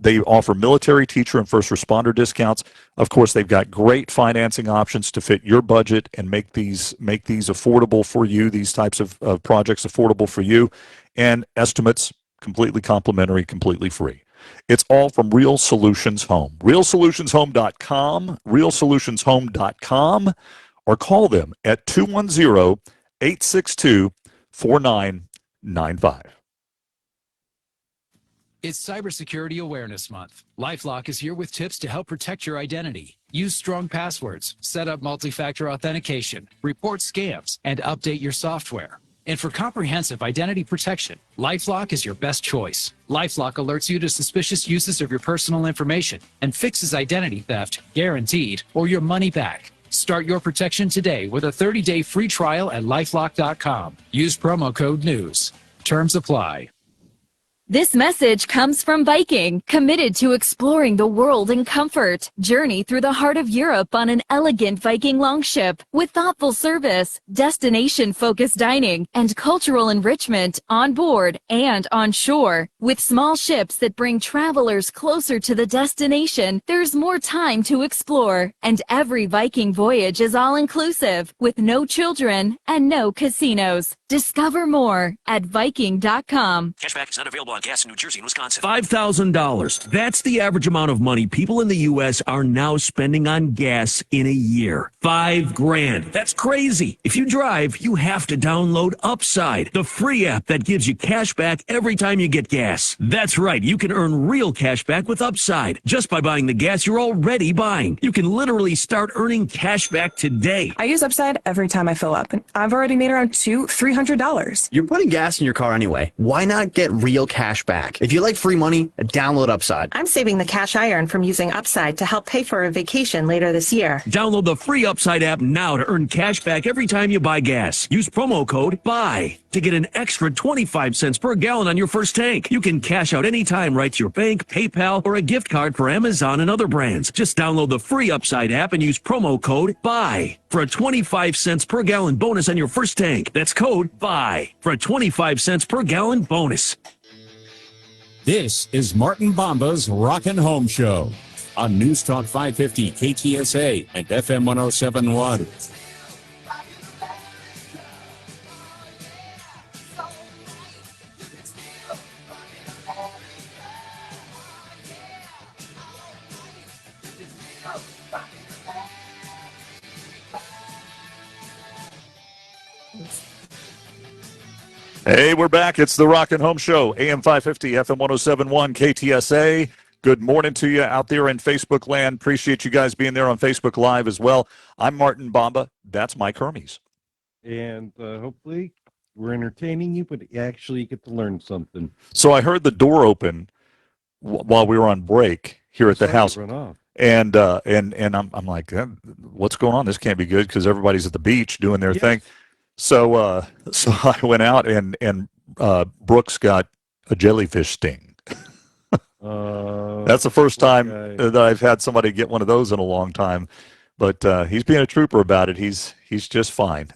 They offer military, teacher, and first responder discounts. Of course, they've got great financing options to fit your budget and make these affordable for you, these types of projects affordable for you. And estimates, completely complimentary, completely free. It's all from Real Solutions Home. RealSolutionsHome.com, RealSolutionsHome.com, or call them at 210-862-4995. It's Cybersecurity Awareness Month. LifeLock is here with tips to help protect your identity. Use strong passwords, set up multi-factor authentication, report scams, and update your software. And for comprehensive identity protection, LifeLock is your best choice. LifeLock alerts you to suspicious uses of your personal information and fixes identity theft, guaranteed, or your money back. Start your protection today with a 30-day free trial at LifeLock.com. Use promo code NEWS. Terms apply. This message comes from Viking, committed to exploring the world in comfort. Journey through the heart of Europe on an elegant Viking longship with thoughtful service, destination-focused dining, and cultural enrichment on board and on shore. With small ships that bring travelers closer to the destination, there's more time to explore. And every Viking voyage is all-inclusive, with no children and no casinos. Discover more at Viking.com. Cashback is not available on gas in New Jersey and Wisconsin. $5,000. That's the average amount of money people in the U.S. are now spending on gas in a year. $5,000. That's crazy. If you drive, you have to download Upside, the free app that gives you cash back every time you get gas. That's right. You can earn real cash back with Upside just by buying the gas you're already buying. You can literally start earning cash back today. I use Upside every time I fill up, and I've already made around $300. You're putting gas in your car anyway. Why not get real cash cash back. If you like free money, download Upside. I'm saving the cash I earn from using Upside to help pay for a vacation later this year. Download the free Upside app now to earn cash back every time you buy gas. Use promo code BUY to get an extra 25 cents per gallon on your first tank. You can cash out anytime right to your bank, PayPal, or a gift card for Amazon and other brands. Just download the free Upside app and use promo code BUY for a 25 cents per gallon bonus on your first tank. That's code BUY for a 25 cents per gallon bonus. This is Martin Bomba's Rockin' Home Show on News Talk 550 KTSA and FM 1071. Hey, we're back. It's the Rockin' Home Show, AM 550, FM 1071, KTSA. Good morning to you out there in Facebook land. Appreciate you guys being there on Facebook Live as well. I'm Martin Bomba. That's Mike Hermes. And hopefully we're entertaining you, but actually you get to learn something. So I heard the door open while we were on break here at the house. Run off. And I'm like, what's going on? This can't be good because everybody's at the beach doing their thing. So I went out and Brooks got a jellyfish sting. That's the first time that I've had somebody get one of those in a long time. But he's being a trooper about it. He's just fine.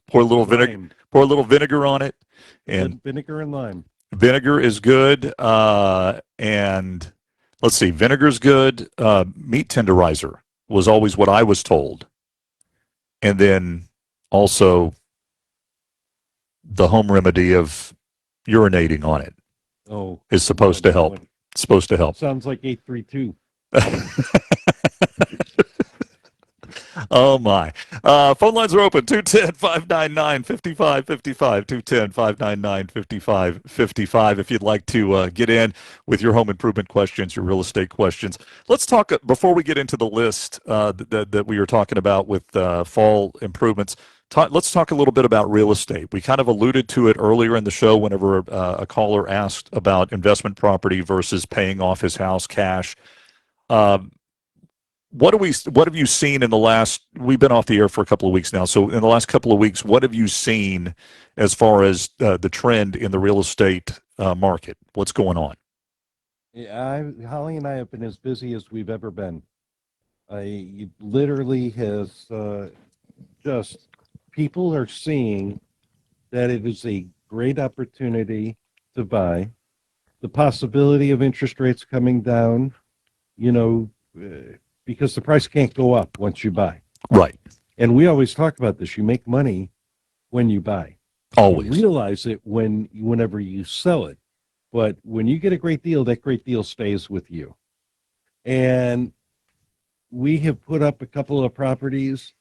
Pour a little vinegar on it, and vinegar and lime. Vinegar is good. And let's see, vinegar's good. Meat tenderizer was always what I was told, and then also the home remedy of urinating on it is supposed to help. It's supposed to help. Sounds like 832. Oh, my. Phone lines are open, 210-599-5555, 210-599-5555 if you'd like to get in with your home improvement questions, your real estate questions. Let's talk, before we get into the list that we were talking about with fall improvements, let's talk a little bit about real estate. We kind of alluded to it earlier in the show whenever a caller asked about investment property versus paying off his house cash. What have you seen in the last, we've been off the air for a couple of weeks now, so in the last couple of weeks, what have you seen as far as the trend in the real estate market? What's going on? Yeah, Holly and I have been as busy as we've ever been. It literally has just, people are seeing that it is a great opportunity to buy. The possibility of interest rates coming down, because the price can't go up once you buy. Right. And we always talk about this. You make money when you buy. Always. You realize it whenever you sell it. But when you get a great deal, that great deal stays with you. And we have put up a couple of properties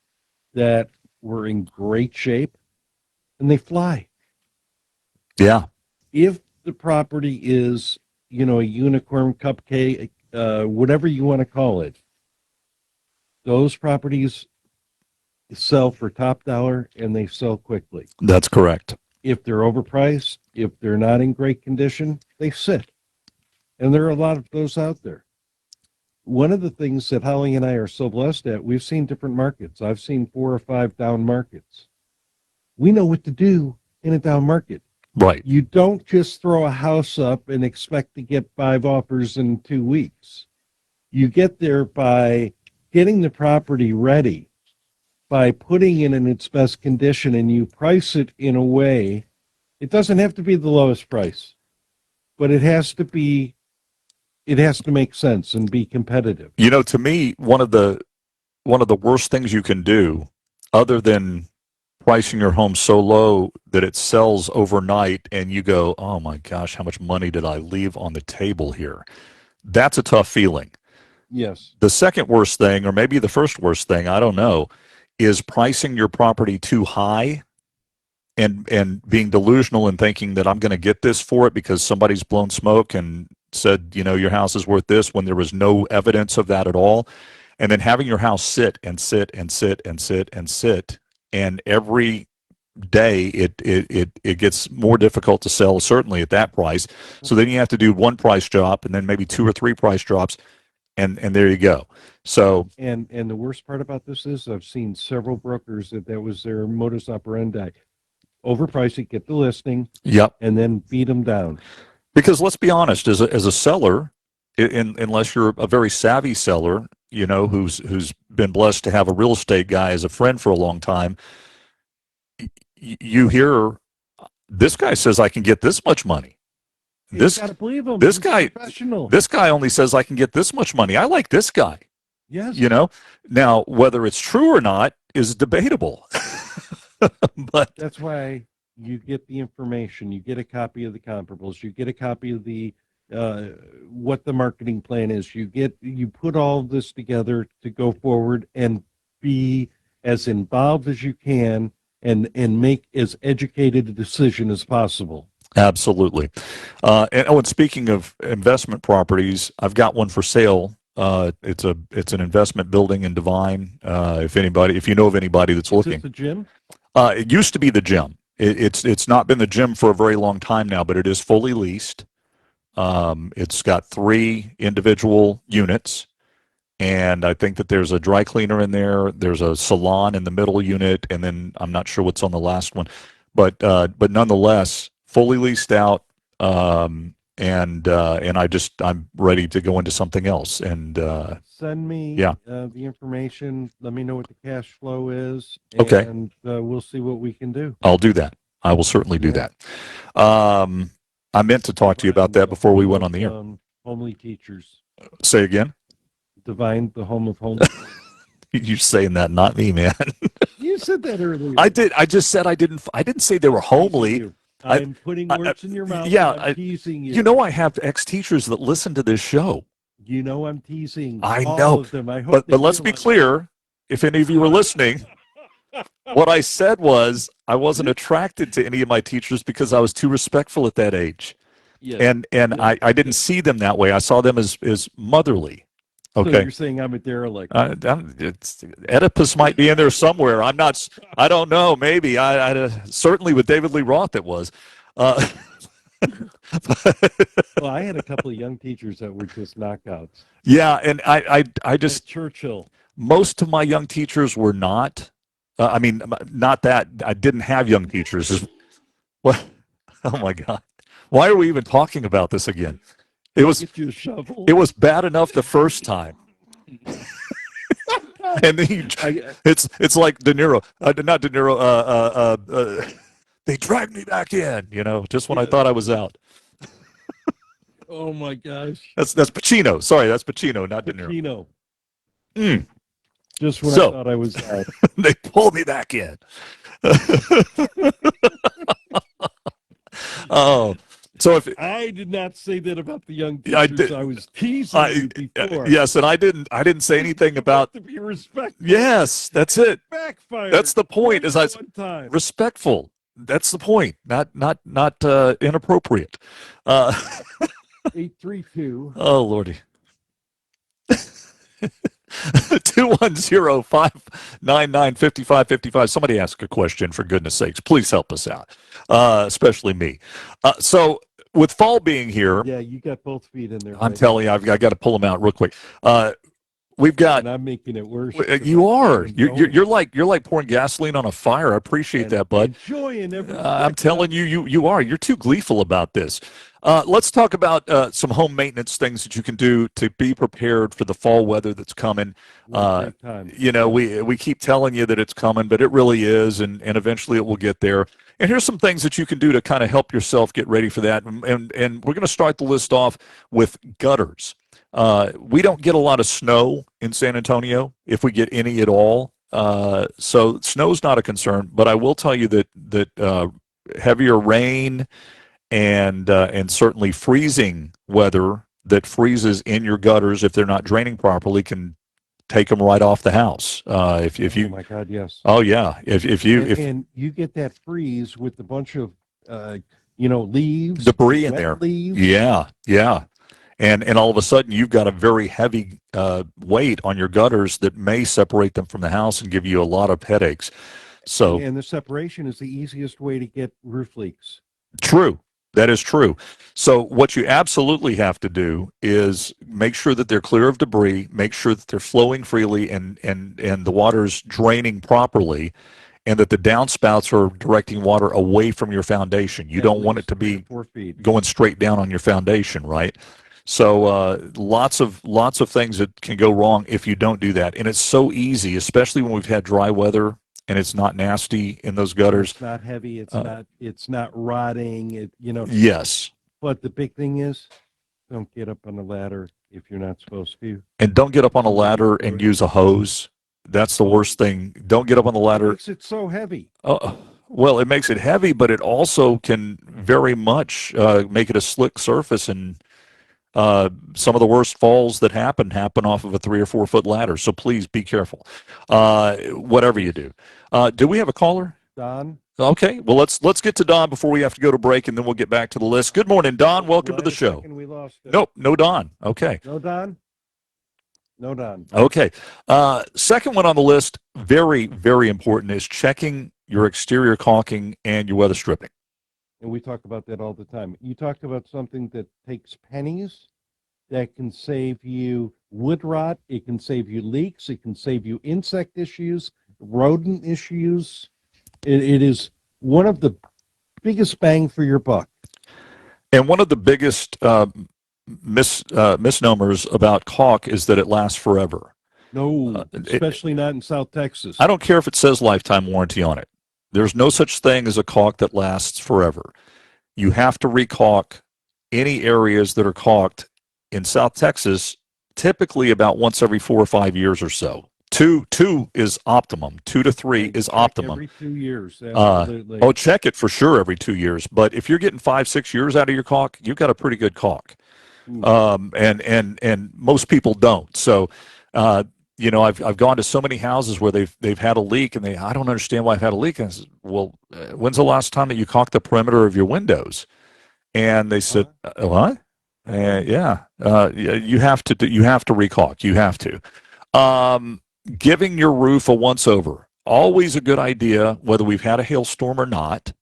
that were in great shape, and they fly. Yeah. If the property is, a unicorn, cupcake, whatever you want to call it, those properties sell for top dollar and they sell quickly. That's correct. If they're overpriced, if they're not in great condition, they sit. And there are a lot of those out there. One of the things that Holly and I are so blessed at, we've seen different markets. I've seen 4 or 5 down markets. We know what to do in a down market. Right. You don't just throw a house up and expect to get 5 offers in 2 weeks. You get there by getting the property ready, by putting it in its best condition, and you price it in a way, it doesn't have to be the lowest price, but it has to make sense and be competitive. To me, one of the worst things you can do, other than pricing your home so low that it sells overnight and you go, oh my gosh, how much money did I leave on the table here? That's a tough feeling. Yes. The second worst thing, or maybe the first worst thing, I don't know, is pricing your property too high and being delusional and thinking that I'm going to get this for it because somebody's blown smoke and said, your house is worth this when there was no evidence of that at all. And then having your house sit and sit and sit and sit and sit. And every day, it gets more difficult to sell, certainly at that price. So then you have to do one price drop and then maybe two or three price drops, and there you go. So And the worst part about this is I've seen several brokers that was their modus operandi. Overprice it, get the listing, yep. and then beat them down. Because let's be honest, as a seller, unless you're a very savvy seller, who's been blessed to have a real estate guy as a friend for a long time, you hear this guy says I can get this much money. You gotta believe him. This He's guy, professional. this guy only says I can get this much money. I like this guy. Yes. Now whether it's true or not is debatable. But that's why you get the information. You get a copy of the comparables. You get a copy of the what the marketing plan is. You put all this together to go forward and be as involved as you can and make as educated a decision as possible. Absolutely. And speaking of investment properties, I've got one for sale. It's an investment building in Divine. If you know of anybody that's looking. Is this the gym? It used to be the gym. It's not been the gym for a very long time now, but it is fully leased. It's got 3 individual units, and I think that there's a dry cleaner in there. There's a salon in the middle unit, and then I'm not sure what's on the last one, but nonetheless, fully leased out. And I'm ready to go into something else. And send me the information. Let me know what the cash flow is. Okay. And we'll see what we can do. I'll do that. I will certainly do that. I meant to talk to you about that before we went on the air. Homely teachers. Say again. Divine, the home of homely. You're saying that, not me, man. You said that earlier. I did. I just said I didn't say they were homely. I'm putting words in your mouth. Yeah, I'm teasing you. I have ex-teachers that listen to this show. I'm teasing. I all know. of them. I hope But let's be clear. If any of you were listening, what I said was I wasn't attracted to any of my teachers because I was too respectful at that age. Yes. And I didn't see them that way. I saw them as motherly. Okay. So you're saying I'm a derelict. Oedipus might be in there somewhere. I don't know. Maybe. Certainly with David Lee Roth it was. Well, I had a couple of young teachers that were just knockouts. Yeah, and I just Churchill. Most of my young teachers were not. Not that I didn't have young teachers. What? Oh my God! Why are we even talking about this again? It was bad enough the first time, and then it's like De Niro, not De Niro. They dragged me back in, just when I thought I was out. Oh my gosh! That's Pacino. Sorry, that's Pacino, not De Niro. Pacino. Just when I thought I was out, they pulled me back in. Oh. So if I did not say that about the young teachers, I was teasing you before. Yes, and I didn't say anything about to be respectful. Yes, that's it. Backfire. That's the point. Is respectful. That's the point. Not inappropriate. 832. Oh Lordy. 210-599-5555. Somebody ask a question, for goodness sakes. Please help us out, especially me. So with fall being here, yeah, you got both feet in there. I'm telling you, I got to pull them out real quick. We've got. And I'm making it worse. You are. You're like pouring gasoline on a fire. I appreciate that, bud. Enjoying everything. I'm telling you, you are. You're too gleeful about this. Let's talk about some home maintenance things that you can do to be prepared for the fall weather that's coming. We keep telling you that it's coming, but it really is, and eventually it will get there. And here's some things that you can do to kind of help yourself get ready for that. And we're going to start the list off with gutters. We don't get a lot of snow in San Antonio, if we get any at all. So snow's not a concern, but I will tell you that heavier rain and certainly freezing weather that freezes in your gutters if they're not draining properly can take them right off the house. If you, oh my God, yes. Oh yeah. If you get that freeze with a bunch of leaves, debris in there. Leaves. Yeah. And all of a sudden you've got a very heavy weight on your gutters that may separate them from the house and give you a lot of headaches. So and the separation is the easiest way to get roof leaks. True. That is true. So what you absolutely have to do is make sure that they're clear of debris, make sure that they're flowing freely and the water's draining properly, and that the downspouts are directing water away from your foundation. You don't want it to be 4 feet. going straight down on your foundation, right? So lots of things that can go wrong if you don't do that. And it's so easy, especially when we've had dry weather and it's not nasty in those gutters. It's not heavy. It's not rotting. Yes. But the big thing is, don't get up on the ladder if you're not supposed to. And don't get up on a ladder and use a hose. That's the worst thing. Don't get up on the ladder. It makes it so heavy. Well, it makes it heavy, but it also can very much make it a slick surface. And some of the worst falls that happen off of a 3 or 4 foot ladder. So please be careful, whatever you do. Do we have a caller? Don? Okay. Well, let's get to Don before we have to go to break, and then we'll get back to the list. Good morning, Don. Welcome to the show. We lost it. Nope, no Don. Okay. No Don? No Don. Okay. Second one on the list, very, very important, is checking your exterior caulking and your weather stripping. And we talk about that all the time. You talked about something that takes pennies, that can save you wood rot, it can save you leaks, it can save you insect issues, rodent issues. It is one of the biggest bang for your buck. And one of the biggest misnomers about caulk is that it lasts forever. No, especially not in South Texas. I don't care if it says lifetime warranty on it. There's no such thing as a caulk that lasts forever. You have to recaulk any areas that are caulked in South Texas, typically about once every 4 or 5 years or so. Two is optimum. 2 to 3 is optimum. Every 2 years, absolutely. Check it for sure every 2 years. But if you're getting 5, 6 years out of your caulk, you've got a pretty good caulk. And most people don't. So, I've gone to so many houses where they've had a leak, and I don't understand why I've had a leak. And I said, well, when's the last time that you caulked the perimeter of your windows? And they said, what? You have to recaulk. You have to. Giving your roof a once over, always a good idea, whether we've had a hailstorm or not,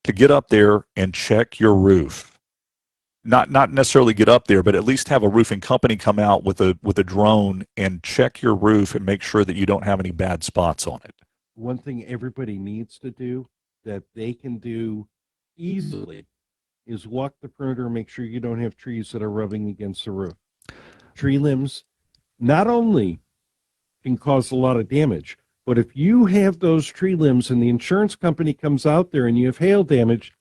to get up there and check your roof. Not necessarily get up there, but at least have a roofing company come out with a drone and check your roof and make sure that you don't have any bad spots on it. One thing everybody needs to do that they can do easily is walk the perimeter and make sure you don't have trees that are rubbing against the roof. Tree limbs not only can cause a lot of damage, but if you have those tree limbs and the insurance company comes out there and you have hail damage,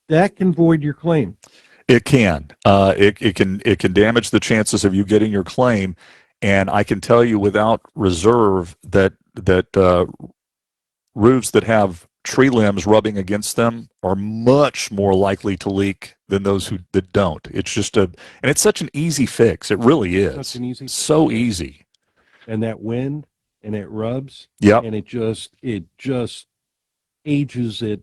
that can void your claim. It can. It can damage the chances of you getting your claim, and I can tell you without reserve that roofs that have tree limbs rubbing against them are much more likely to leak than those that don't. It's just and it's such an easy fix. It really is. Such an easy so fix. Easy. And that wind and it rubs. Yep. And it just ages it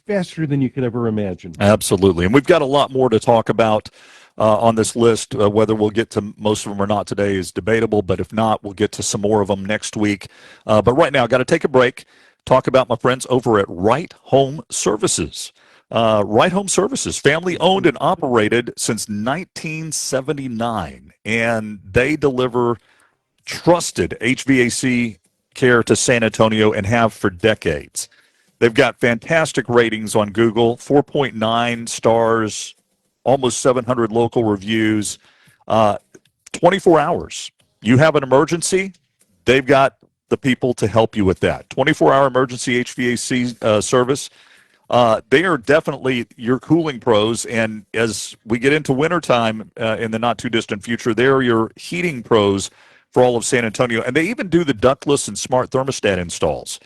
faster than you could ever imagine. Absolutely. And we've got a lot more to talk about on this list. Whether we'll get to most of them or not today is debatable, but if not, we'll get to some more of them next week. But right now, I've got to take a break, talk about my friends over at Right Home Services. Right Home Services, family owned and operated since 1979, and they deliver trusted HVAC care to San Antonio and have for decades. They've got fantastic ratings on Google, 4.9 stars, almost 700 local reviews, 24 hours. You have an emergency, they've got the people to help you with that. 24-hour emergency HVAC service. They are definitely your cooling pros, and as we get into wintertime in the not-too-distant future, they're your heating pros for all of San Antonio. And they even do the ductless and smart thermostat installs.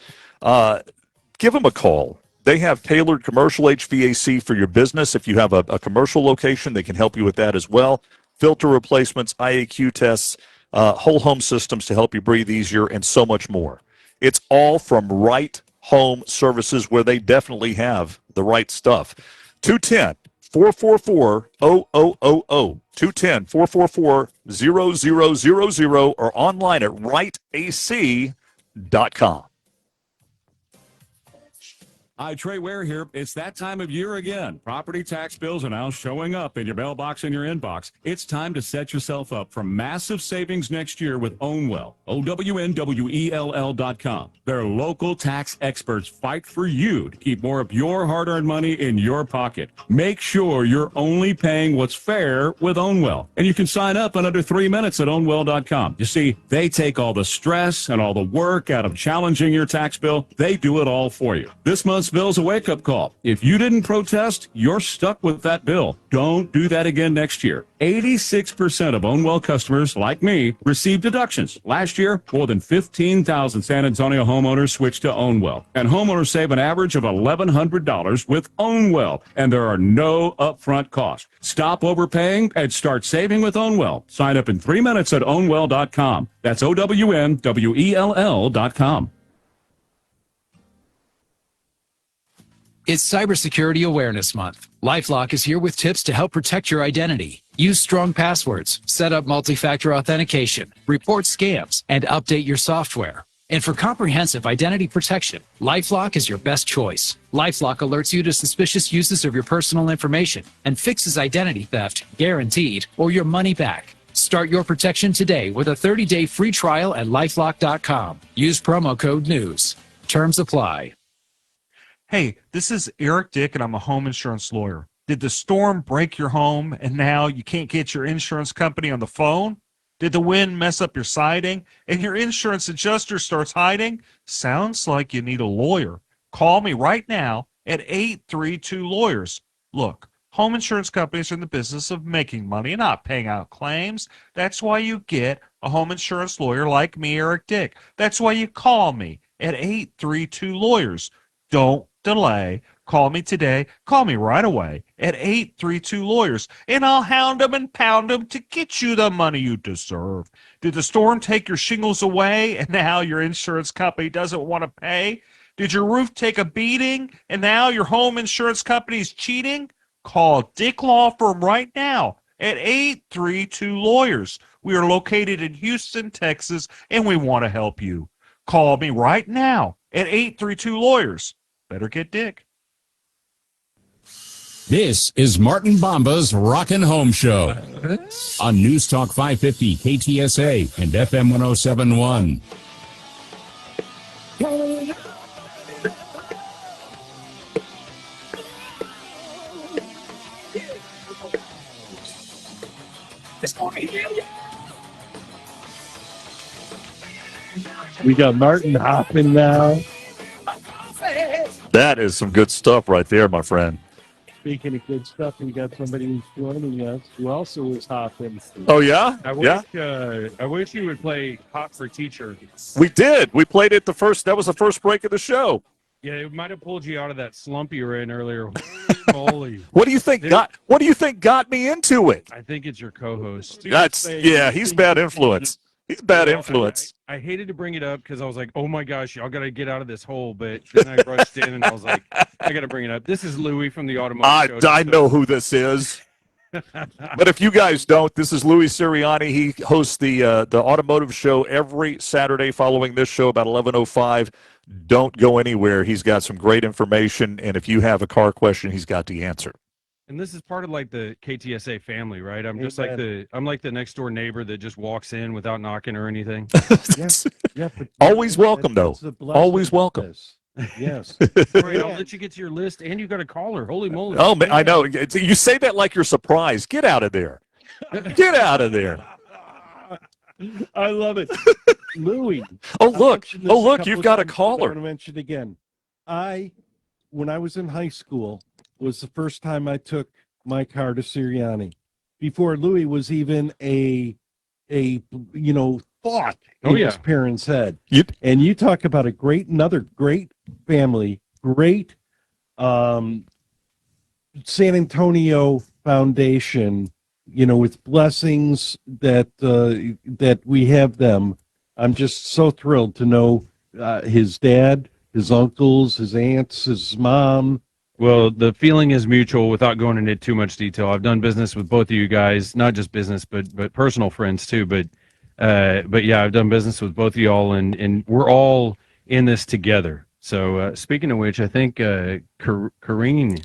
Give them a call. They have tailored commercial HVAC for your business. If you have a commercial location, they can help you with that as well. Filter replacements, IAQ tests, whole home systems to help you breathe easier, and so much more. It's all from Right Home Services, where they definitely have the right stuff. 210-444-0000, 210-444-0000, or online at rightac.com. Hi, Trey Ware here. It's that time of year again. Property tax bills are now showing up in your mailbox and your inbox. It's time to set yourself up for massive savings next year with Ownwell. OWNWELL.com. Their local tax experts fight for you to keep more of your hard-earned money in your pocket. Make sure you're only paying what's fair with Ownwell. And you can sign up in under 3 minutes at Ownwell.com. You see, they take all the stress and all the work out of challenging your tax bill. They do it all for you. This month's bill's a wake-up call. If you didn't protest, you're stuck with that bill. Don't do that again next year. 86% of Ownwell customers, like me, received deductions. Last year, more than 15,000 San Antonio homeowners switched to Ownwell. And homeowners save an average of $1,100 with Ownwell. And there are no upfront costs. Stop overpaying and start saving with Ownwell. Sign up in 3 minutes at Ownwell.com. That's OWNWELL.com. It's Cybersecurity Awareness Month. LifeLock is here with tips to help protect your identity. Use strong passwords, set up multi-factor authentication, report scams, and update your software. And for comprehensive identity protection, LifeLock is your best choice. LifeLock alerts you to suspicious uses of your personal information and fixes identity theft, guaranteed, or your money back. Start your protection today with a 30-day free trial at LifeLock.com. Use promo code NEWS. Terms apply. Hey, this is Eric Dick, and I'm a home insurance lawyer. Did the storm break your home, and now you can't get your insurance company on the phone? Did the wind mess up your siding, and your insurance adjuster starts hiding? Sounds like you need a lawyer. Call me right now at 832-LAWYERS. Look, home insurance companies are in the business of making money and not paying out claims. That's why you get a home insurance lawyer like me, Eric Dick. That's why you call me at 832-LAWYERS. Don't delay. Call me today. Call me right away at 832-LAWYERS, and I'll hound them and pound them to get you the money you deserve. Did the storm take your shingles away, and now your insurance company doesn't want to pay? Did your roof take a beating, and now your home insurance company's cheating? Call Dick Law Firm right now at 832-LAWYERS. We are located in Houston, Texas, and we want to help you. Call me right now at 832-LAWYERS. Better get Dick. This is Martin Bomba's Rockin' Home Show on News Talk 550 KTSA and FM 1071. We got Martin hopping now. That is some good stuff right there, my friend. Speaking of good stuff, we got somebody who's joining us who also was hopping. Oh, yeah? I wish you would play Hot for Teacher. We did. We played it that was the first break of the show. Yeah, it might have pulled you out of that slump you were in earlier. Holy. What do you think got me into it? I think it's your co-host. He's bad influence. He's bad influence. I hated to bring it up because I was like, oh my gosh, y'all got to get out of this hole. But then I rushed in and I was like, I got to bring it up. This is Louis from the Automotive Show. I know who this is. But if you guys don't, this is Louis Sirianni. He hosts the Automotive Show every Saturday following this show about 11:05. Don't go anywhere. He's got some great information, and if you have a car question, he's got the answer. And this is part of like the KTSA family, right? I'm just like the next door neighbor that just walks in without knocking or anything. Always welcome, though. Always welcome. Yes. All right, I'll let you get to your list, and you got a caller. Holy moly! Oh, man, I know. You say that like you're surprised. Get out of there. Get out of there. I love it, Louis. Oh look! You've got a caller. I want to mention again. When I was in high school, was the first time I took my car to Sirianni. Before Louis was even a thought in his parents' head. And you talk about another great family, great San Antonio foundation, with blessings that we have them. I'm just so thrilled to know his dad, his uncles, his aunts, his mom. Well, the feeling is mutual without going into too much detail. I've done business with both of you guys, not just business, but personal friends too. But yeah, I've done business with both of y'all, and we're all in this together. So speaking of which, I think Karimbi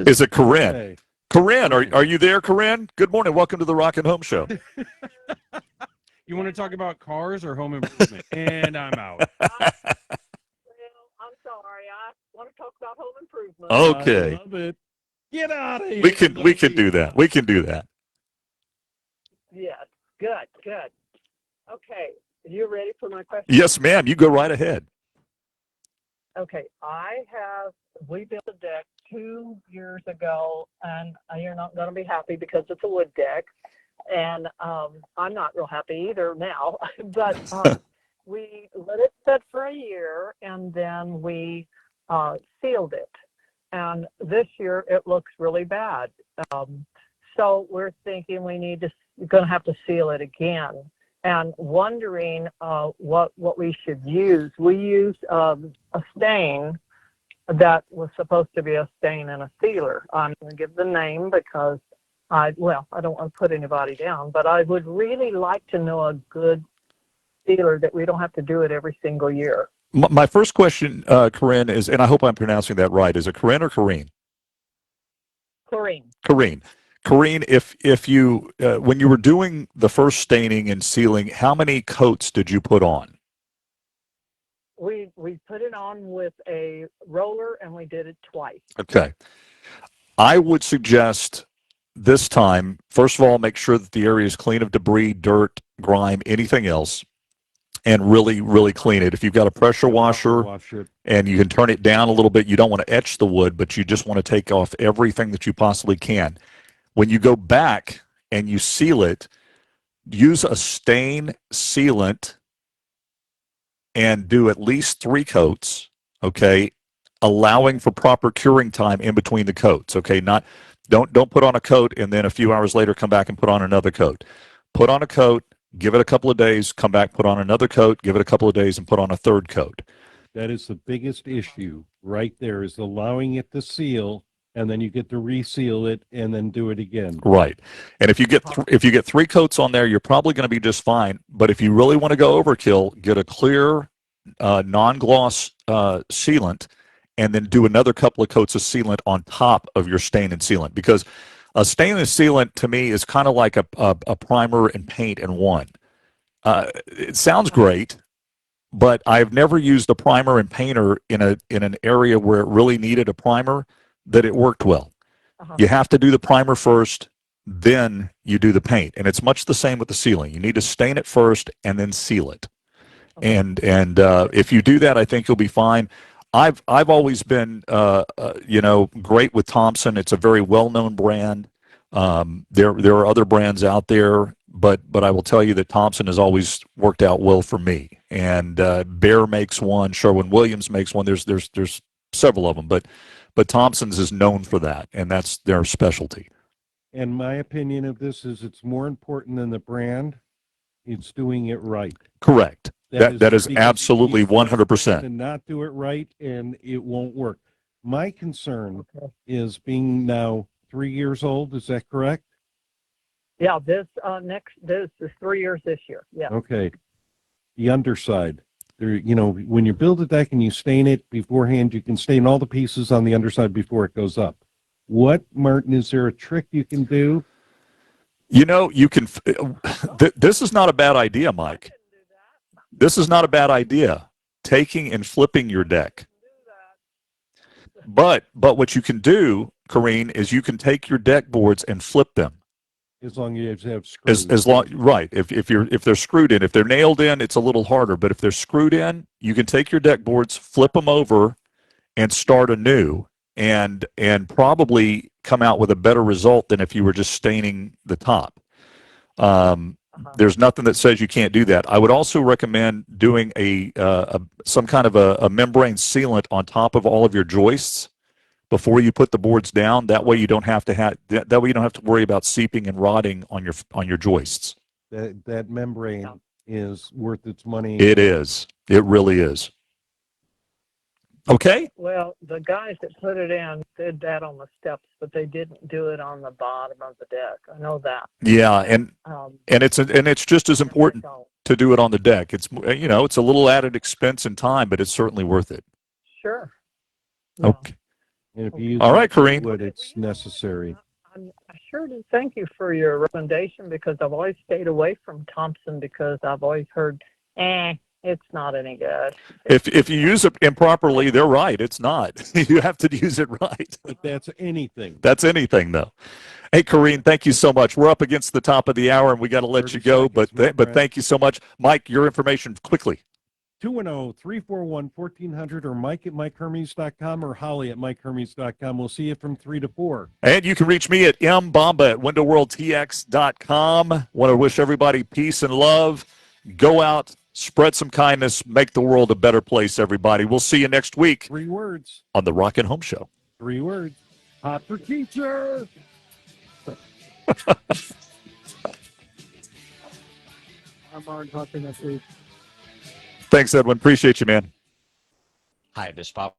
Is it Corinne? Okay. Corinne, are you there, Corinne? Good morning. Welcome to the Rock and Home Show. You want to talk about cars or home improvement? And I'm out. Okay. I love it. Get out of here. We can do that. We can do that. Yes. Good. Good. Okay. You ready for my question? Yes, ma'am. You go right ahead. Okay. We built a deck 2 years ago, and you're not going to be happy because it's a wood deck. And I'm not real happy either now. But we let it sit for a year, and then we sealed it. And this year it looks really bad. So we're thinking you're going to have to seal it again. And wondering what we should use. We used a stain that was supposed to be a stain and a sealer. I'm going to give the name because I don't want to put anybody down, but I would really like to know a good sealer that we don't have to do it every single year. My first question, Corinne, is, and I hope I'm pronouncing that right, is it Corinne or Corrine? Corrine. Corrine. Corrine, if you when you were doing the first staining and sealing, how many coats did you put on? We put it on with a roller, and we did it twice. Okay. I would suggest this time, first of all, make sure that the area is clean of debris, dirt, grime, anything else, and really, really clean it. If you've got a pressure washer and you can turn it down a little bit, you don't want to etch the wood, but you just want to take off everything that you possibly can. When you go back and you seal it, use a stain sealant and do at least 3 coats, okay, allowing for proper curing time in between the coats, okay? Don't put on a coat and then a few hours later come back and put on another coat. Put on a coat, give it a couple of days, come back, put on another coat, give it a couple of days, and put on a third coat. That is the biggest issue right there, is allowing it to seal, and then you get to reseal it and then do it again. Right. And if you get 3 coats on there, you're probably going to be just fine. But if you really want to go overkill, get a clear non-gloss sealant and then do another couple of coats of sealant on top of your stain and sealant, because a stain and sealant to me is kind of like a primer and paint in one. It sounds great, but I've never used a primer and painter in an area where it really needed a primer that it worked well. You have to do the primer first, then you do the paint, and it's much the same with the sealing. You need to stain it first and then seal it. And if you do that, I think you'll be fine. I've always been great with Thompson. It's a very well-known brand. There are other brands out there, but I will tell you that Thompson has always worked out well for me. And Behr makes one, Sherwin-Williams makes one. There's several of them, but Thompson's is known for that, and that's their specialty. And my opinion of this is it's more important than the brand. It's doing it right. Correct. That is absolutely 100%. To not do it right, and it won't work. My concern is being now 3 years old. Is that correct? Yeah, this is 3 years this year. Yeah. Okay. The underside. There, when you build a deck and you stain it beforehand, you can stain all the pieces on the underside before it goes up. What, Martin, is there a trick you can do? You can. This is not a bad idea, Mike. This is not a bad idea, taking and flipping your deck. But what you can do, Corrine, is you can take your deck boards and flip them. As long as you have screws. Right. If they're screwed in, if they're nailed in, it's a little harder. But if they're screwed in, you can take your deck boards, flip them over, and start anew, and probably come out with a better result than if you were just staining the top. There's nothing that says you can't do that. I would also recommend doing some kind of a membrane sealant on top of all of your joists before you put the boards down. That way you don't have to worry about seeping and rotting on your joists. That membrane is worth its money. It is. It really is. Okay. Well, the guys that put it in did that on the steps, but they didn't do it on the bottom of the deck. I know that. Yeah, and it's just as important to do it on the deck. It's a little added expense and time, but it's certainly worth it. sure. Okay. And if you use All right, Corrine. wood, it's necessary. I sure do thank you for your recommendation because I've always stayed away from Thompson because I've always heard, it's not any good. If you use it improperly, they're right. It's not. You have to use it right. But that's anything. That's anything, though. Hey, Corrine, thank you so much. We're up against the top of the hour, and we got to let you go. But thank you so much, Mike. Your information quickly. 210-341-1400 or Mike at MikeHermes.com or Holly at MikeHermes.com. We'll see you from 3 to 4. And you can reach me at mbomba at windowworldtx.com. Want to wish everybody peace and love. Go out, spread some kindness, make the world a better place, everybody. We'll see you next week. 3 words. On the Rockin' Home Show. 3 words. Hot for teacher. I'm on talking next week. Thanks, Edwin. Appreciate you, man. Hi, this is Pop.